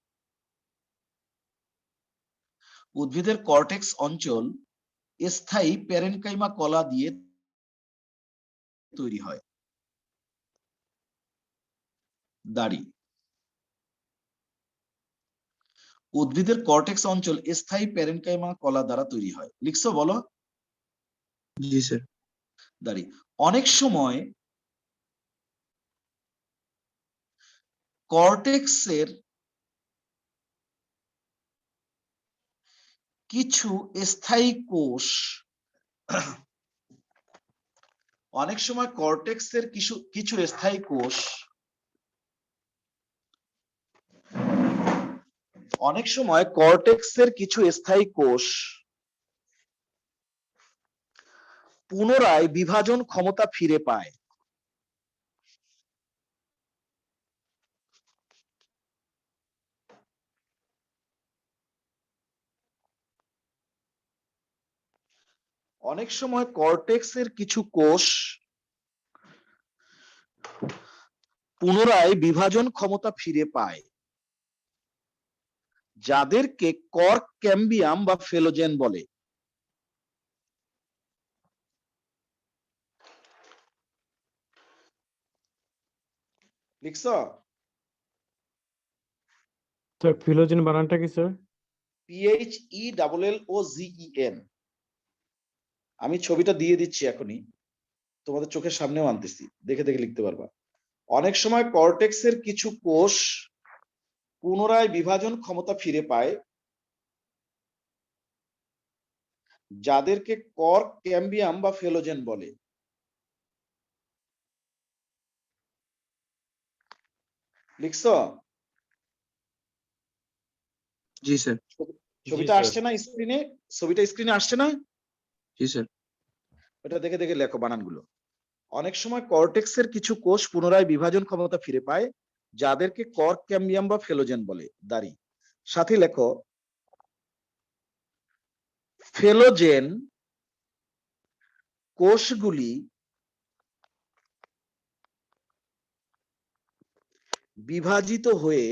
উদ্ভিদের কর্টেক্স অঞ্চল স্থায়ী প্যারেনকাইমা কলা দিয়ে তৈরি হয়। দাড়ি। উদ্ভিদের কর্টেক্স অঞ্চল স্থায়ী প্যারেনকাইমা কলা দ্বারা তৈরি হয়। লিখছো বলো? জি স্যার। দাড়ি। অনেক সময় কর্টেক্সের কিছু স্থায়ী কোষ, অনেক সময় কর্টেক্সের কিছু স্থায়ী কোষ, অনেক সময় কর্টেক্সের কিছু স্থায়ী কোষ পুনরায় বিভাজন ক্ষমতা ফিরে পায়। অনেক সময় কর্টেক্সের কিছু কোষ পুনরায় বিভাজন ক্ষমতা ফিরে পায়, যাদেরকে কর্ক ক্যাম্বিয়াম বা ফেলোজেন বলে। লিখছো? স্যার ফিলোজেন বানানটা কি স্যার? PHELLOGEN। আমি ছবিটা দিয়ে দিচ্ছি এখনই, তোমাদের চোখের সামনেও আনতেছি, দেখে দেখে লিখতে পারবা। অনেক সময় কর্টেক্সের কিছু কোষ পুনরায় বিভাজন ক্ষমতা ফিরে পায়, যাদেরকে কর্ক ক্যাম্বিয়াম বা ফেলোজেন বলে। লিখছো? জি স্যার। ছবিটা আসছে না স্ক্রিনে? ছবিটা স্ক্রিনে আসছে না? জি স্যার। এটা দেখে দেখে লেখো বানানগুলো। অনেক সময় কর্টেক্সের কিছু কোষ পুনরায় বিভাজন ক্ষমতা ফিরে পায়, যাদেরকে কর্ক ক্যাম্বিয়াম বা ফেলোজেন বলে। দাড়ি। সাথে লেখো ফেলোজেন কোষগুলি বিভাজিত হয়ে,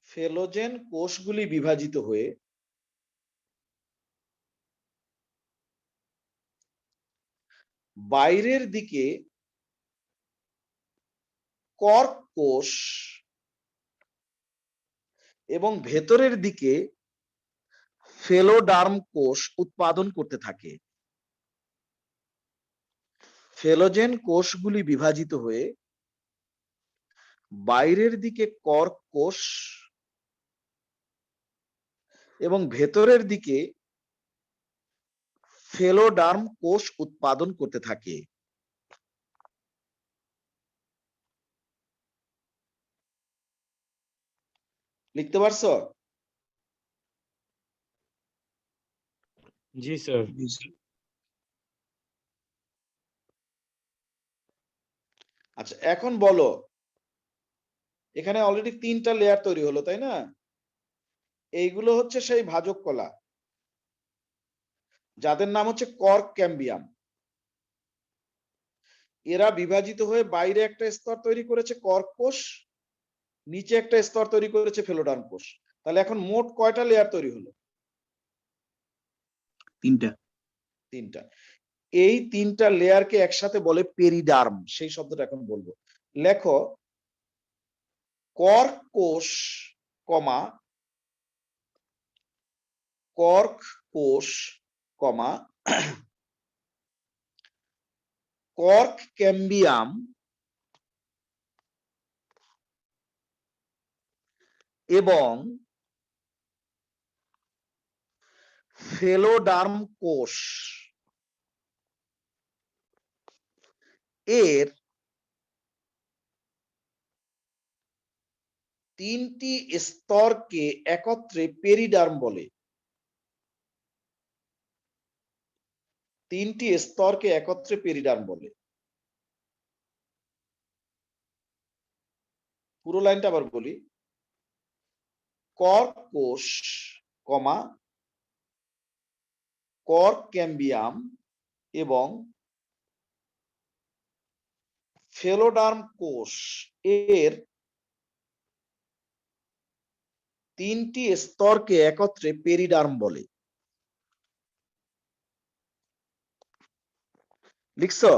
ফেলোজেন কোষগুলি বিভাজিত হয়ে বাইরের দিকে কর্ক কোষ এবং ভেতরের দিকে ফেলোডার্ম কোষ উৎপাদন করতে থাকে। ফেলোজেন কোষগুলি বিভাজিত হয়ে বাইরের দিকে কর্ক কোষ এবং ভেতরের দিকে ফেলোডার্ম কোষ উৎপাদন করতে থাকে। লিখতে পারছো? জি স্যার। জি স্যার। আচ্ছা এখন বলো, এখানে অলরেডি 3টা লেয়ার তৈরি হলো তাই না? এইগুলো হচ্ছে সেই ভাজক কলা, যাদের নাম হচ্ছে কর্ক ক্যাম্বিয়াম। এরা বিভাজিত হয়ে বাইরে একটা স্তর তৈরি করেছে কর্ক কোষ, নিচে একটা স্তর তৈরি করেছে ফেলোডার্ম কোষ। তাহলে এখন মোট কয়টা লেয়ার তৈরি হলো? 3টা। 3টা। এই 3টা লেয়ারকে একসাথে বলে পেরিডার্ম। সেই শব্দটা এখন বলবো। লেখো কর্ক কোষ কমা কর্ক কোষ কমা কর্ক ক্যাম্বিয়াম এবং ফেলোডার্ম কোষ এর 3টি স্তরকে একত্রে পেরিডার্ম বলে। 3টি স্তরকে একত্রে পেরিডার্ম বলে। পুরো লাইনটা আবার বলি। কর্ক কোষ কমা কর্ক ক্যাম্বিয়াম এবং ফেলোডার্ম কোষ এর 3টি স্তরকে একত্রে পেরিডার্ম বলে। লিখছো?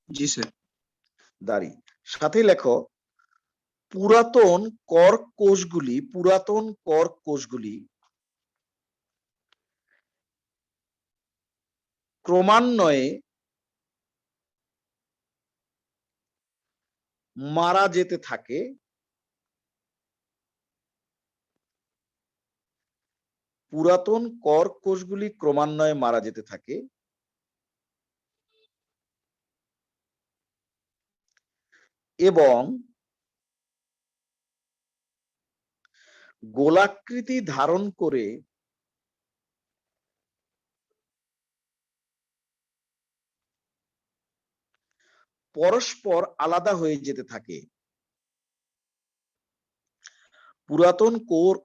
জি স্যার। দাঁড়ি সাথে লেখো পুরাতন কর্ক কোষগুলি ক্রমান্বয়ে মারা যেতে থাকে এবং গোলাকৃতি ধারণ করে পরস্পর আলাদা হয়ে যেতে থাকে। পুরাতন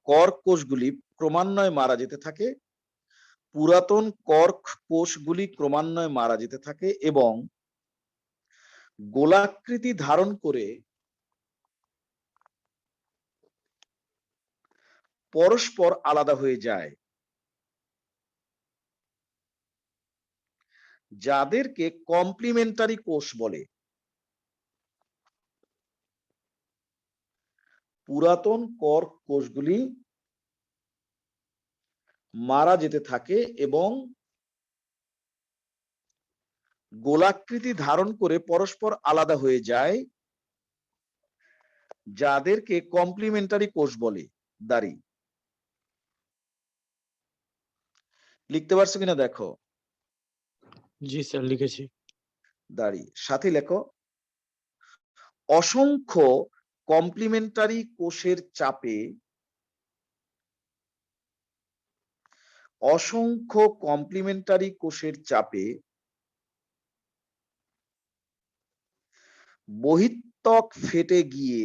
কর্ক কোষগুলি ক্রমান্বয়ে মারা যেতে থাকে। পুরাতন কর্ক কোষগুলি ক্রমান্বয়ে মারা যেতে থাকে এবং গোলাকৃতি ধারণ করে পরস্পর আলাদা হয়ে যায়, যাদেরকে কমপ্লিমেন্টারি কোষ বলে। পুরাতন কর্ক কোষগুলি মারা যেতে থাকে এবং গোলাকৃতি ধারণ করে পরস্পর আলাদা হয়ে যায়, যাদেরকে কমপ্লিমেন্টারি কোষ বলে। দাঁড়ি লিখতে পারছো কিনা দেখো। জি স্যার লিখেছি। দাঁড়ি সাথে লেখো অসংখ্য কমপ্লিমেন্টারি কোষের চাপে বহিঃত্বক ফেটে গিয়ে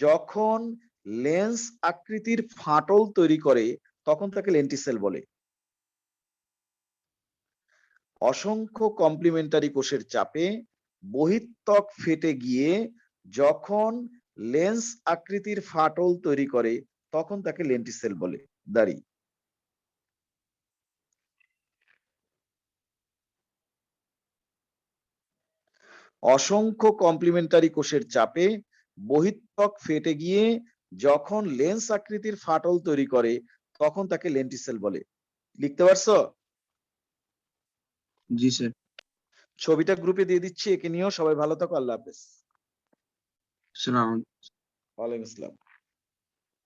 যখন লেন্স আকৃতির ফাটল তৈরি করে তখন তাকে লেন্টিসেল বলে। অসংখ্য কমপ্লিমেন্টারি কোষের চাপে বহিঃত্বক ফেটে গিয়ে যখন লেন্স আকৃতির ফাটল তৈরি করে তখন তাকে লেন্টিসেল বলে। দাঁড়ি অসংখ্য কমপ্লিমেন্টারি কোষের চাপে বহিঃত্বক ফেটে গিয়ে যখন লেন্স আকৃতির ফাটল তৈরি করে তখন তাকে লেন্টিসেল বলে। লিখতে পারছো? জি স্যার। ছবিটা গ্রুপে দিয়ে দিচ্ছি, একে নিয়েও। সবাই ভালো থাকো, আল্লাহ হাফেজ। সালাম। ওয়ালাইকুম আসসালাম।